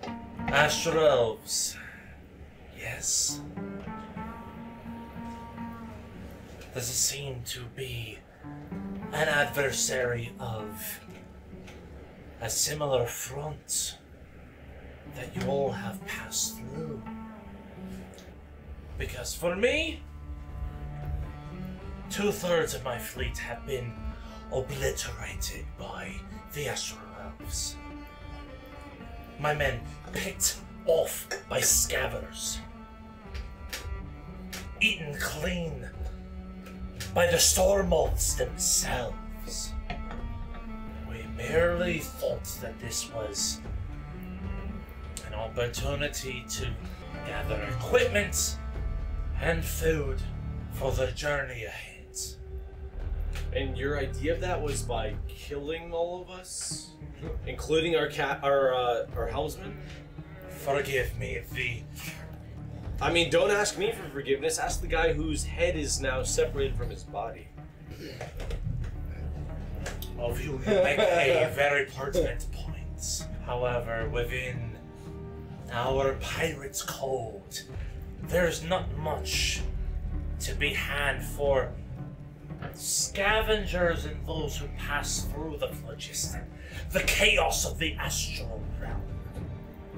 Astral elves. Yes. Does it seem to be an adversary of a similar front that you all have passed through? Because for me, 2/3 of my fleet have been obliterated by the Astral elves. My men picked off by scavengers, eaten clean by the storm moths themselves. We merely thought that this was an opportunity to gather equipment and food for the journey ahead. And your idea of that was by killing all of us, including our helmsman? Forgive me, I mean, don't ask me for forgiveness. Ask the guy whose head is now separated from his body. of you make a very pertinent point. However, within our pirate's code, there's not much to be had for scavengers and those who pass through the phlogiston, the chaos of the astral realm.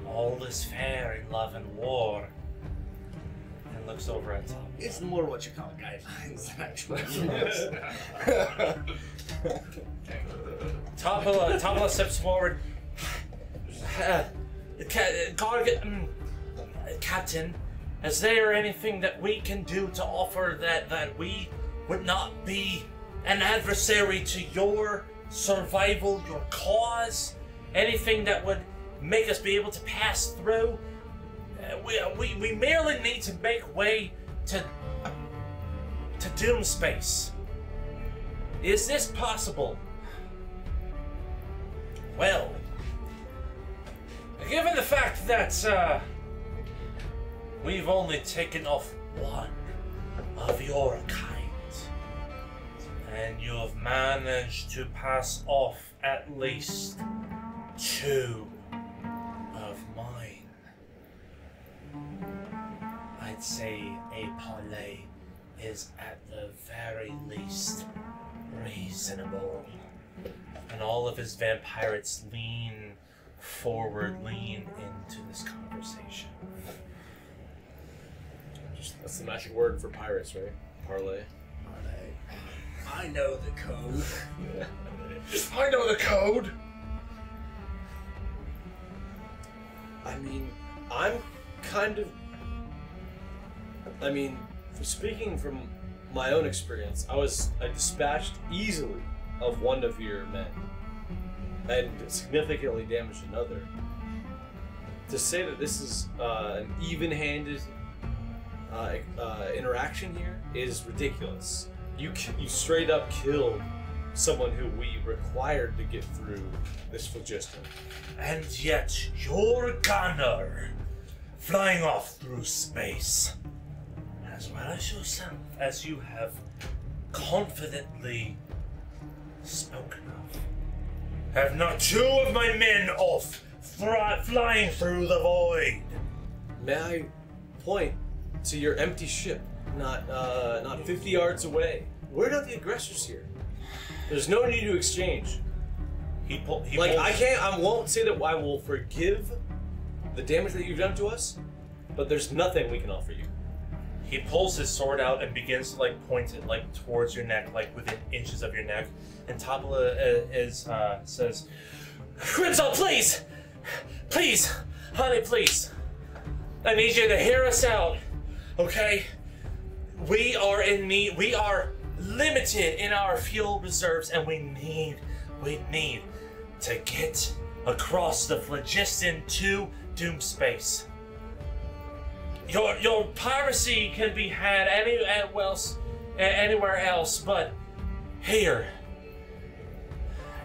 All is fair in love and war. And looks over at Top. It's more what you call guidelines, actually. Topla steps forward. Captain, is there anything that we can do to offer that we would not be an adversary to your survival, your cause? Anything that would make us be able to pass through? We merely need to make way to Doomspace. Is this possible? Well, given the fact that we've only taken off one of your kind, and you've managed to pass off at least 2 of mine, I'd say a parley is at the very least reasonable. And all of his vampirates lean forward, lean into this conversation. That's the magic word for pirates, right? Parlay. I know the code. I know the code! I mean, I'm kind of... I mean, speaking from my own experience, I dispatched easily of one of your men and significantly damaged another. To say that this is an even-handed interaction here is ridiculous. You straight up killed someone who we required to get through this phlogiston. And yet, your gunner flying off through space, as well as yourself, as you have confidently spoken of. Have not 2 of my men off flying through the void? May I point to your empty ship, not 50 yards away? We're not the aggressors here. There's no need to exchange. I won't say that I will forgive the damage that you've done to us, but there's nothing we can offer you. He pulls his sword out and begins to like point it like towards your neck, like within inches of your neck. And Topala says, "Crimson, please! Please! Honey, please! I need you to hear us out, okay? We are in need, we are limited in our fuel reserves, and we need to get across the phlogiston to Doomspace. Your piracy can be had anywhere else, but here.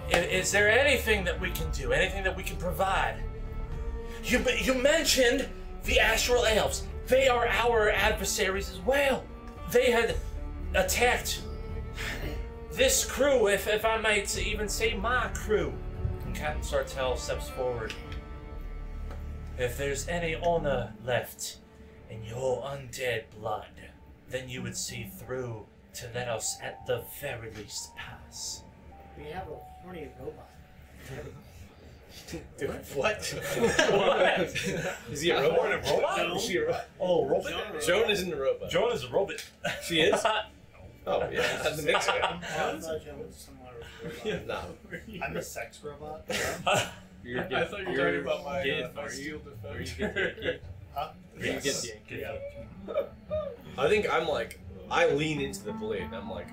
Is there anything that we can do? Anything that we can provide? You mentioned the Astral Elves. They are our adversaries as well. They had attacked this crew, if I might even say my crew." And Captain Sartell steps forward. "If there's any honor left in your undead blood, then you would see through to let us at the very least pass." We have a horny robot. Dude, what? Is he a robot? Robot? Is she a robot? Oh, robot? Joan isn't a robot. Joan is a robot. She is? Oh, yeah. That's the next guy. No. I'm a sex robot. I thought you were talking about my shield defense. Huh? Yes. I think I lean into the blade and I'm like,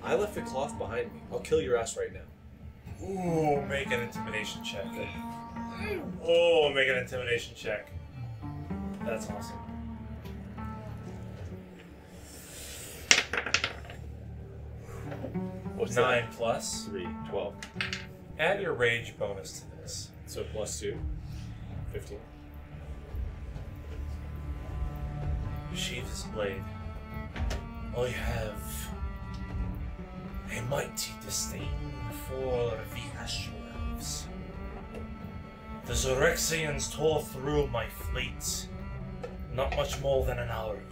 I left the cloth behind me. I'll kill your ass right now. Ooh, make an intimidation check. Oh, make an intimidation check. That's awesome. What's 9 plus. 3, 12. Add your rage bonus to this. So +2, 15. Sheath his blade. I have a mighty disdain for the Astral Elves. The XARYXIS tore through my fleet not much more than an hour ago.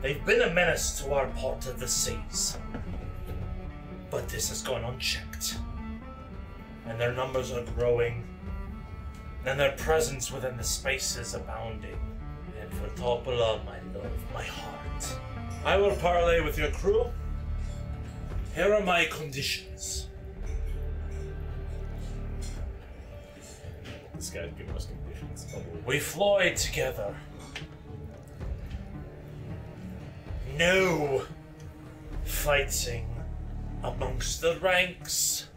They've been a menace to our part of the seas, but this has gone unchecked, and their numbers are growing, and their presence within the space is abounding. And for Topala, my love, my heart, I will parley with your crew. Here are my conditions. This guy's giving us conditions. We fly together. No fighting amongst the ranks.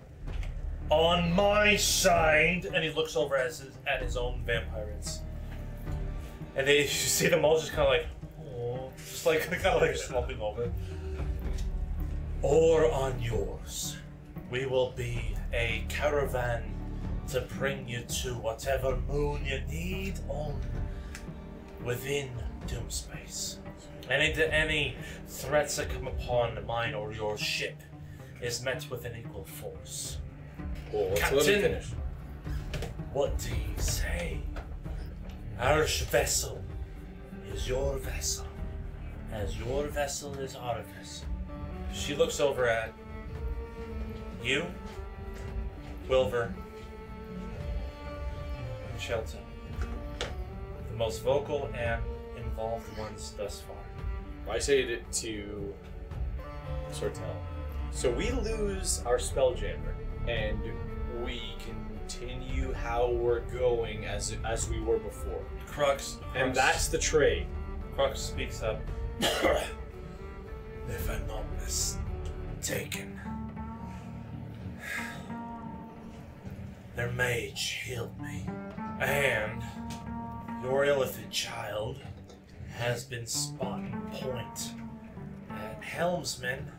On my side, and he looks over at his own vampires, and you see them all just kind of like, oh, just like kind of like slumping over. Or on yours, we will be a caravan to bring you to whatever moon you need on within Doomspace. Any threats that come upon mine or your ship is met with an equal force. Well, let me Captain, finish. what do you say? Our vessel is your vessel, as your vessel is our vessel. She looks over at you, Wilver, and Shelton, the most vocal and involved ones thus far. I say it to Sortel. So we lose our Spelljammer, and we continue how we're going as we were before. Crux, And that's the trade. Crux speaks up. If I'm not mistaken, their mage healed me, and your illithid child has been spotting point at helmsman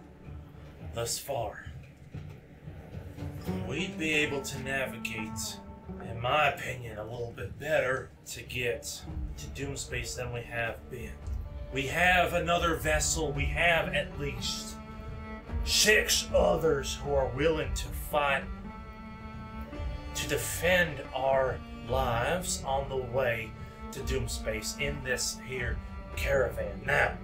thus far. We'd be able to navigate in my opinion, a little bit better to get to Doomspace than we have been. We have another vessel. We have at least 6 others who are willing to fight to defend our lives on the way to Doomspace in this here caravan. Now,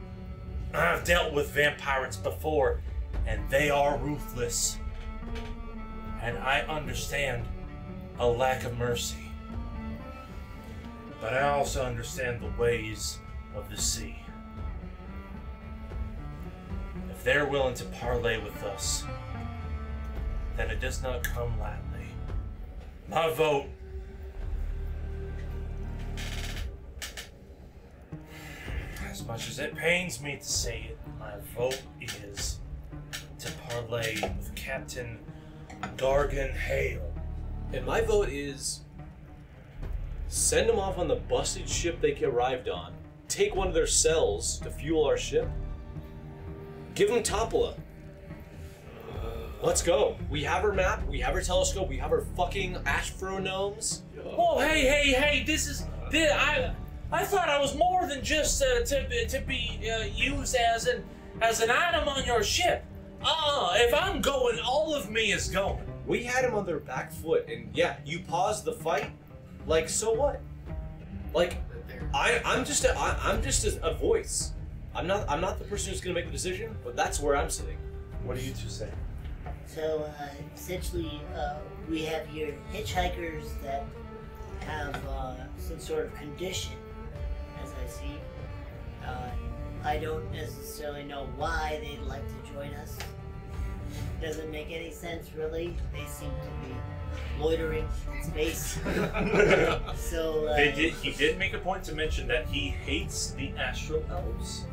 I've dealt with vampires before, and they are ruthless. And I understand a lack of mercy. But I also understand the ways of the sea. If they're willing to parley with us, then it does not come lightly. My vote as much as it pains me to say it, my vote is to parley with Captain Gargan Hale. And my vote is send them off on the busted ship they arrived on, take one of their cells to fuel our ship, give them Topola. Let's go. We have our map, we have our telescope, we have our fucking astronauts. Oh, hey, this is... I thought I was more than just to be used as an item on your ship. If I'm going, all of me is going. We had him on their back foot, and yeah, you paused the fight. Like, so what? Like, I'm just a voice. I'm not the person who's gonna make the decision, but that's where I'm sitting. What do you two say? So, essentially, we have here hitchhikers that have some sort of condition, as I see. I don't necessarily know why they'd like to join us. Doesn't make any sense, really. They seem to be loitering in space. So He did make a point to mention that he hates the astral elves.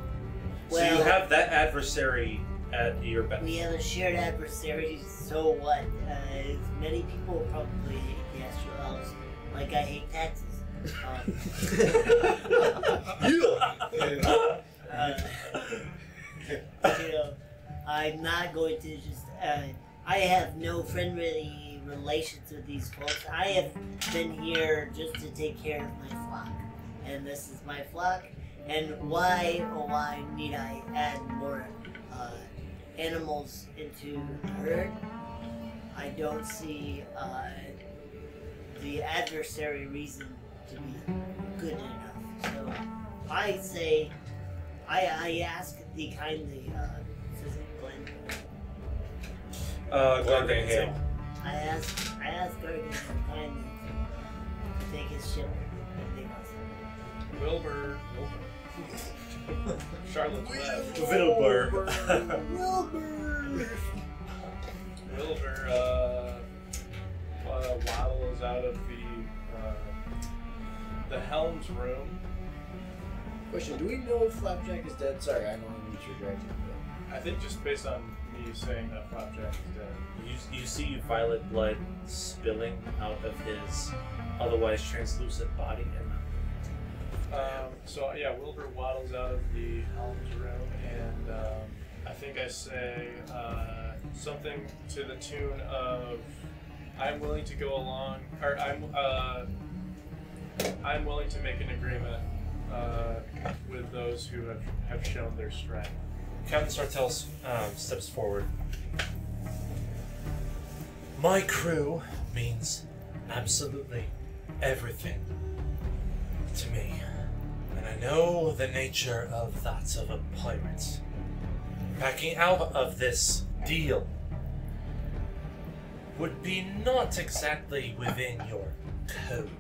So Well, you have that adversary at your back. we have a shared adversary, so what? Many people probably hate the astral elves, like I hate taxes. You know, I'm not going to just. I have no friendly relations with these folks. I have been here just to take care of my flock, and this is my flock. And why need I add more animals into the herd? I don't see the adversary reason to be good enough. So I say, I ask the kindly, is it Glenn? Gargan Hale. I ask Gargan kindly to take his ship and leave us. Wilbur. Charlotte's left. Wilbur. Wilbur waddles out of the helm's room. Question: do we know if Flapjack is dead? Sorry, I know I'm interjecting. I think just based on me saying that Flapjack is dead. You see violet blood spilling out of his otherwise translucent body, and So yeah, Wilbur waddles out of the helm's room, and I think I say something to the tune of, "I'm willing to go along," or I'm willing to make an agreement with those who have shown their strength. Captain Sartell steps forward. My crew means absolutely everything to me. And I know the nature of that of a pirate. Backing out of this deal would be not exactly within your code,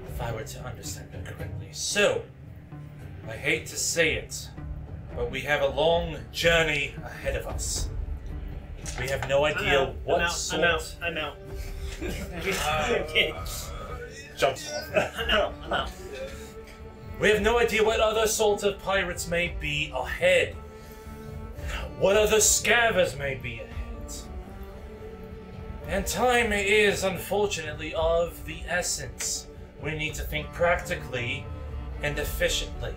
if I were to understand it correctly. So, I hate to say it, but we have a long journey ahead of us. We have no idea what sort... I'm out. Jumps off. I'm out. We have no idea what other sort of pirates may be ahead. What other scavers may be ahead. And time is, unfortunately, of the essence. We need to think practically and efficiently.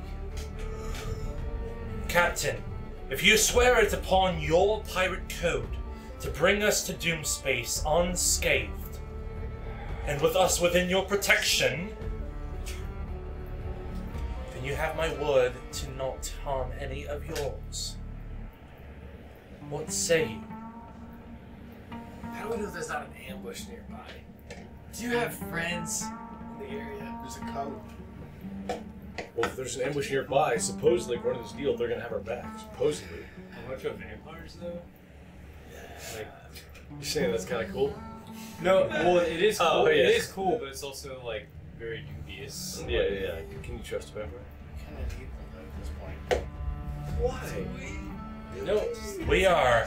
Captain, if you swear it upon your pirate code to bring us to Doomspace unscathed, and with us within your protection, then you have my word to not harm any of yours. What say you? How do we know there's not an ambush nearby? Do you have friends in the area? There's a code. Well, if there's an ambush nearby, supposedly, according to this deal, they're gonna have our back. Supposedly. A bunch of vampires, though? Like, You're saying that's kind of cool? no, well, it is cool. Oh, yeah. It is cool, but it's also, like, very dubious. Yeah, yeah. Can you trust a vampire? Kind of need them at this point. Why? No, we are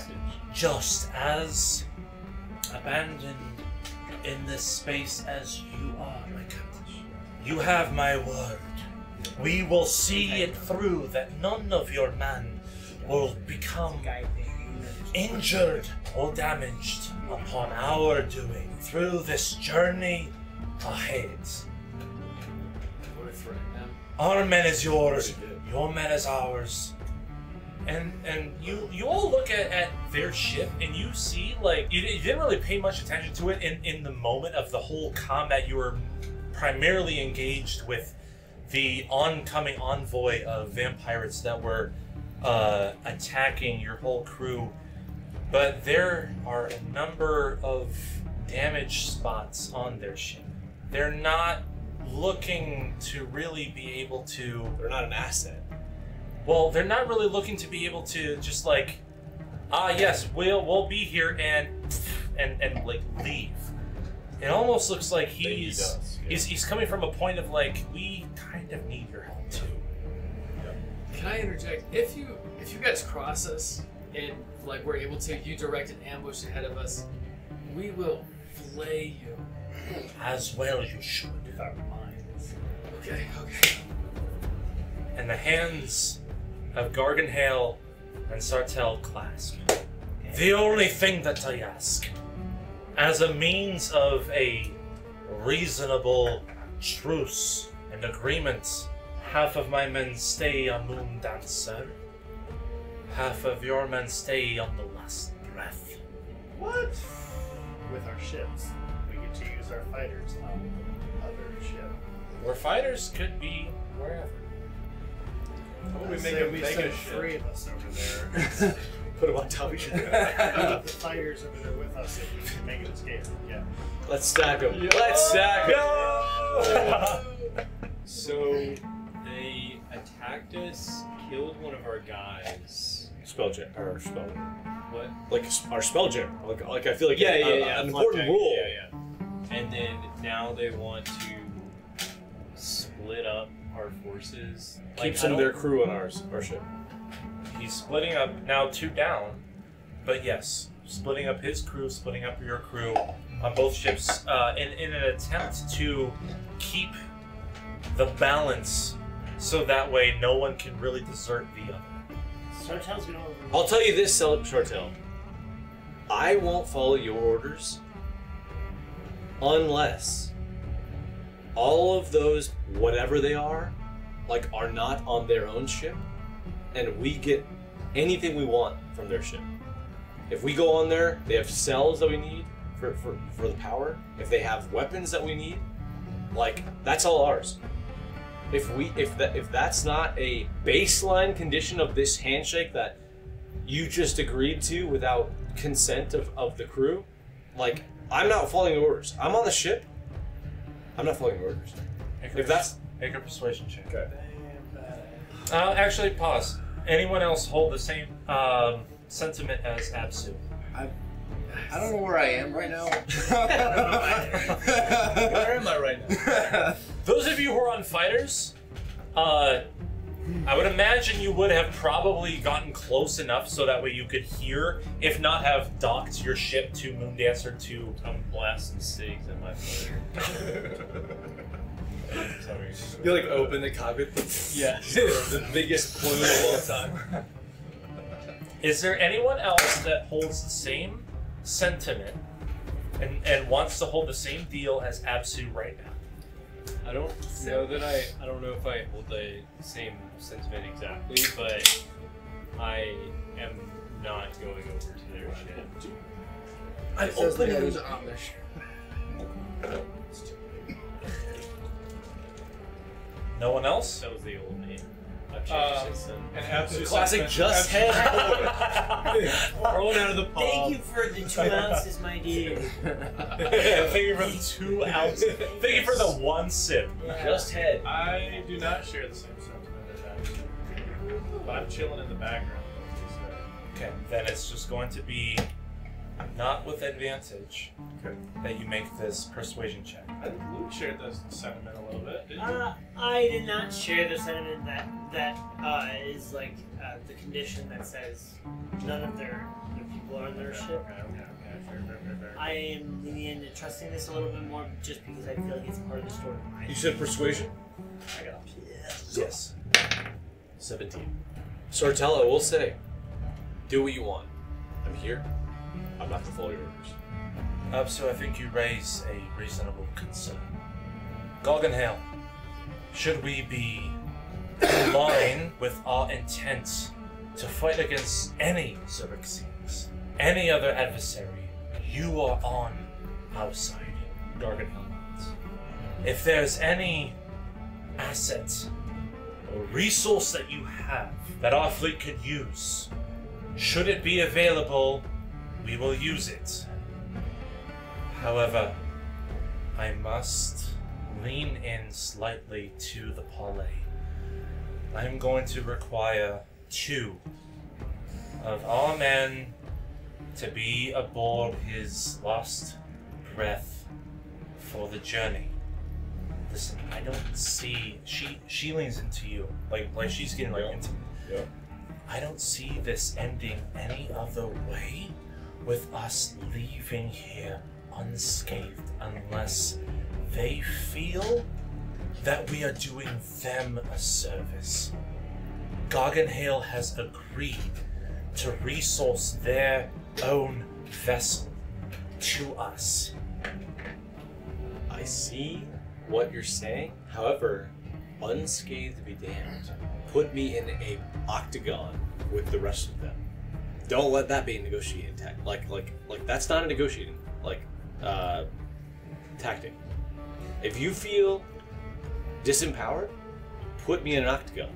just as abandoned in this space as you are, my captain. You have my word. We will see it through that none of your men will become injured or damaged upon our doing through this journey ahead. What if threaten them? Our men is yours, your men is ours. And you all look at their ship and you see, like, you didn't really pay much attention to it in the moment of the whole combat. You were primarily engaged with the oncoming envoy of vampires that were attacking your whole crew. But there are a number of damage spots on their ship. They're not looking to really be able to... They're not an asset. Well, they're not really looking to be able to just like, yes, we'll be here and like leave. It almost looks like he's coming from a point of like, we kind of need your help too. Can I interject? If you guys cross us and like we're able to, you direct an ambush ahead of us, we will flay you. As well you should. With our minds. Okay. And the hands of Garganhale and Sartell clasp. The only thing that I ask, as a means of a reasonable truce and agreement, half of my men stay on Moon Dancer, half of your men stay on the Last Breath. What? With our ships. We get to use our fighters on the other ship. Where fighters could be wherever. How about we I make say a we mega send ship? 3 of us over there. Put them on top of each other. Keep the fighters over there with us if we can make it escape. Yeah. Let's stack them. Yo! Let's stack them. So, they attacked us, killed one of our guys. Spell check. Or spell. What? Like our spell check. Like I feel like Yeah. an important rule. Yeah. And then now they want to split up our forces. Keep some of their crew on our ship. He's splitting up now 2 down, but yes, splitting up his crew, splitting up your crew on both ships in an attempt to keep the balance so that way no one can really desert the other. Sartell's gonna over. I'll tell you this, Sartell. I won't follow your orders unless all of those, whatever they are not on their own ship, and we get anything we want from their ship. If we go on there, they have cells that we need for the power. If they have weapons that we need, like, that's all ours. If that's not a baseline condition of this handshake that you just agreed to without consent of the crew, like, I'm not following orders. I'm on the ship. I'm not following orders. Make a persuasion check. Okay. Actually, pause. Anyone else hold the same sentiment as Absu? I don't know where I am right now. Where am I right now? Those of you who are on fighters, I would imagine you would have probably gotten close enough so that way you could hear, if not have docked your ship to Moondancer to... I'm blasting cigs in my fire. You like open the cockpit. Yeah. The biggest plume of all time. Is there anyone else that holds the same sentiment and wants to hold the same deal as Absu right now? I don't know that I don't know if I hold the same sentiment exactly, but I am not going over to their ship. I'm Says the opening. guy who's Amish. No one else? That was the old name. I've changed since then. And absolute Classic just head. Thrown out of the palm. Thank you for the 2 ounces, my dear. Thank you for the 2 ounces. Thank you for the 1 sip. Just head. I do not share the same sentiment as that. But I'm chilling in the background. Okay, then it's just going to be not with advantage that you make this persuasion check. I think Luke shared the sentiment a little bit. Didn't I did not share the sentiment that is like the condition that says none of their people are on their ship. Okay, fair. I am leaning into trusting this a little bit more just because I feel like it's part of the story. You said persuasion? I got Yes. 17. Sartella, I will say, do what you want. I'm here. I'm not to follow your orders. So I think you raise a reasonable concern. Garganhale, should we be in line with our intent to fight against any XARYXIS, any other adversary, you are on our side, Garganhale nods. If there's any asset or resource that you have that our fleet could use, should it be available, we will use it. However, I must lean in slightly to the parlay. I'm going to require 2 of our men to be aboard his last breath for the journey. Listen, I don't see. She leans into you like she's getting like intimate. Yeah. I don't see this ending any other way with us leaving here unscathed unless they feel that we are doing them a service. Garganhale has agreed to resource their own vessel to us. I see what you're saying. However, unscathed be damned. Put me in a octagon with the rest of them. Don't let that be a negotiating tactic. Like that's not a negotiating tactic. If you feel disempowered, put me in an octagon.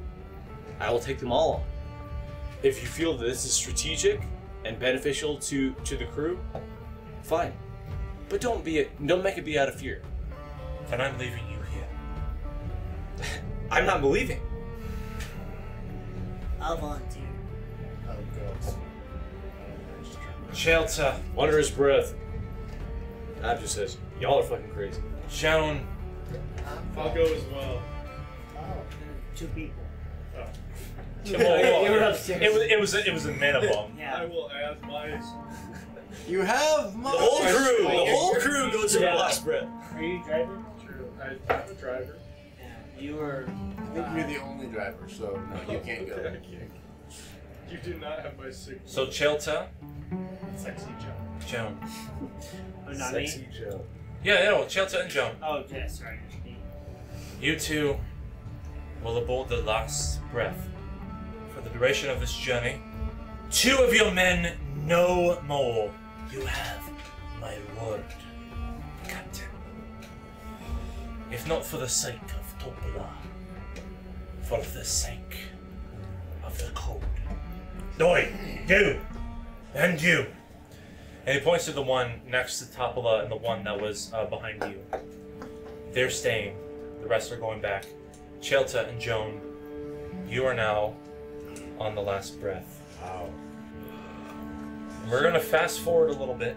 I will take them all on. If you feel that this is strategic and beneficial to the crew, fine. But don't make it be out of fear. Then I'm leaving you here. I'm not believing. I'll volunteer. Oh, God. Shelter, Under his breath, Ab just says, "Y'all are fucking crazy." Joan, I'll go as well. 2 people. You were upstairs. It was a minimum. I Yeah. will add my. You have my. The whole crew goes in Yeah. the last breath. Are you driving? True. I'm a driver. Yeah. You were. I think you're the only driver, so no, you can't go. You do not have my signal. So Chelta, Sexy Joe. Joan. Oh, not Sexy me. Joe. Yeah, Chelta and Joan. Oh, yeah. Sorry. Just me. You two will aboard the last breath for the duration of this journey. 2 of your men, no more. You have my word, Captain. If not for the sake of Topola, for the sake of the code. Oi, you, and you. And he points to the one next to Topola and the one that was behind you. They're staying. The rest are going back. Chelta and Joan, you are now on the last breath. Wow. We're gonna fast forward a little bit.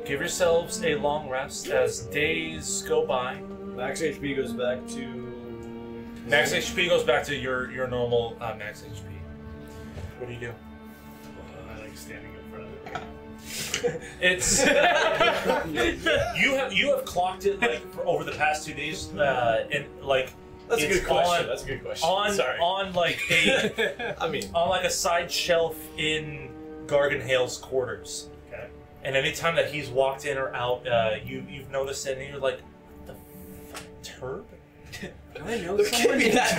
Give yourselves a long rest as days go by. Max HP goes back to. Max HP goes back to your normal max HP. What do you do? I like standing in front of it. It's you have clocked it like for over the past 2 days, and like That's a it's good question. on- That's a good question. on Sorry. on like a I mean, on like a side shelf in Garganhale's quarters. Okay. And anytime that he's walked in or out, you've noticed it, and you're like, what the fuck, turb? I know there can't be that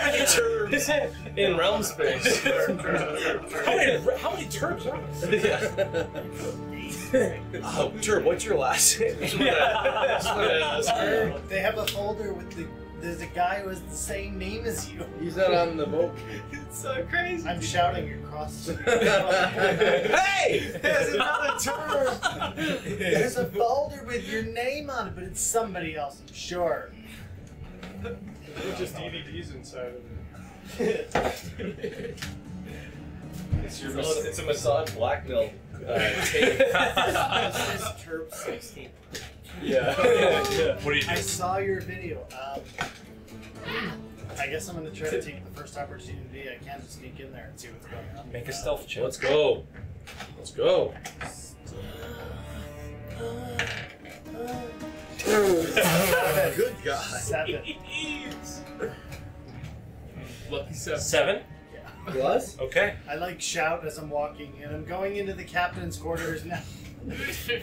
many terms in realm space. How many turbs are there? Oh, Turb, what's your last name? They have a folder with the there's a guy who has the same name as you. He's not on the boat. It's so crazy. I'm shouting across the Hey! There's another term! There's a folder with your name on it, but it's somebody else, I'm sure. There's just DVDs inside of it. It's a Mossad blackmail tape. This is Terp 16. Yeah. What do you I do? saw your video. I guess I'm gonna try to take the first opportunity I can to sneak in there and see what's going on. Make a stealth check. Let's go. Let's go. Good God. 7. Lucky 7. 7? Plus? Okay. I like shout as I'm walking, and I'm going into the captain's quarters now.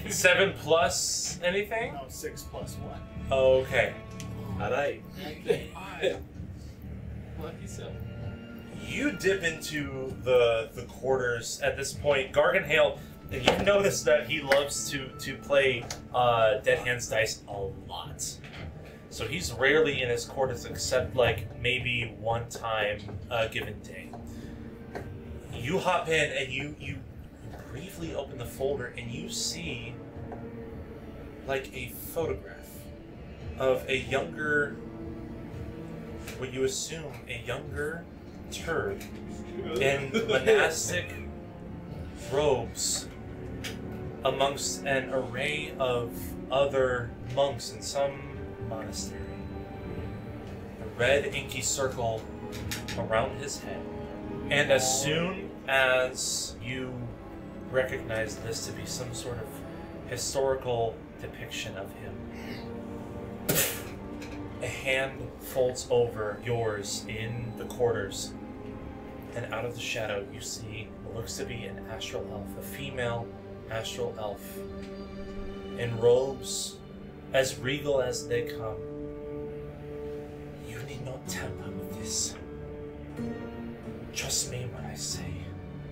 7 plus anything? No, 6 plus 1. Okay. Alright. Lucky 7. You dip into the quarters at this point. Garganhale, and you notice that he loves to play Dead Hands Dice a lot. So he's rarely in his quarters except like maybe one time a given day. You hop in and you briefly open the folder and you see like a photograph of a younger, what you assume a younger turd in monastic robes amongst an array of other monks in some monastery. A red inky circle around his head. And as soon as you recognize this to be some sort of historical depiction of him, a hand folds over yours in the quarters, and out of the shadow you see what looks to be an astral elf, a female astral elf, in robes as regal as they come. You need not tamper with this. Trust me when I say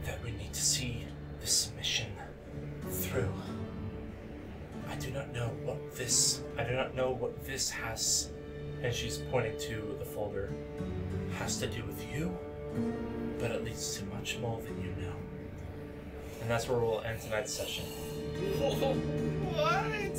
that we need to see this mission through. I do not know what this has, and she's pointing to the folder, has to do with you, but it leads to much more than you know. And that's where we'll end tonight's session. What?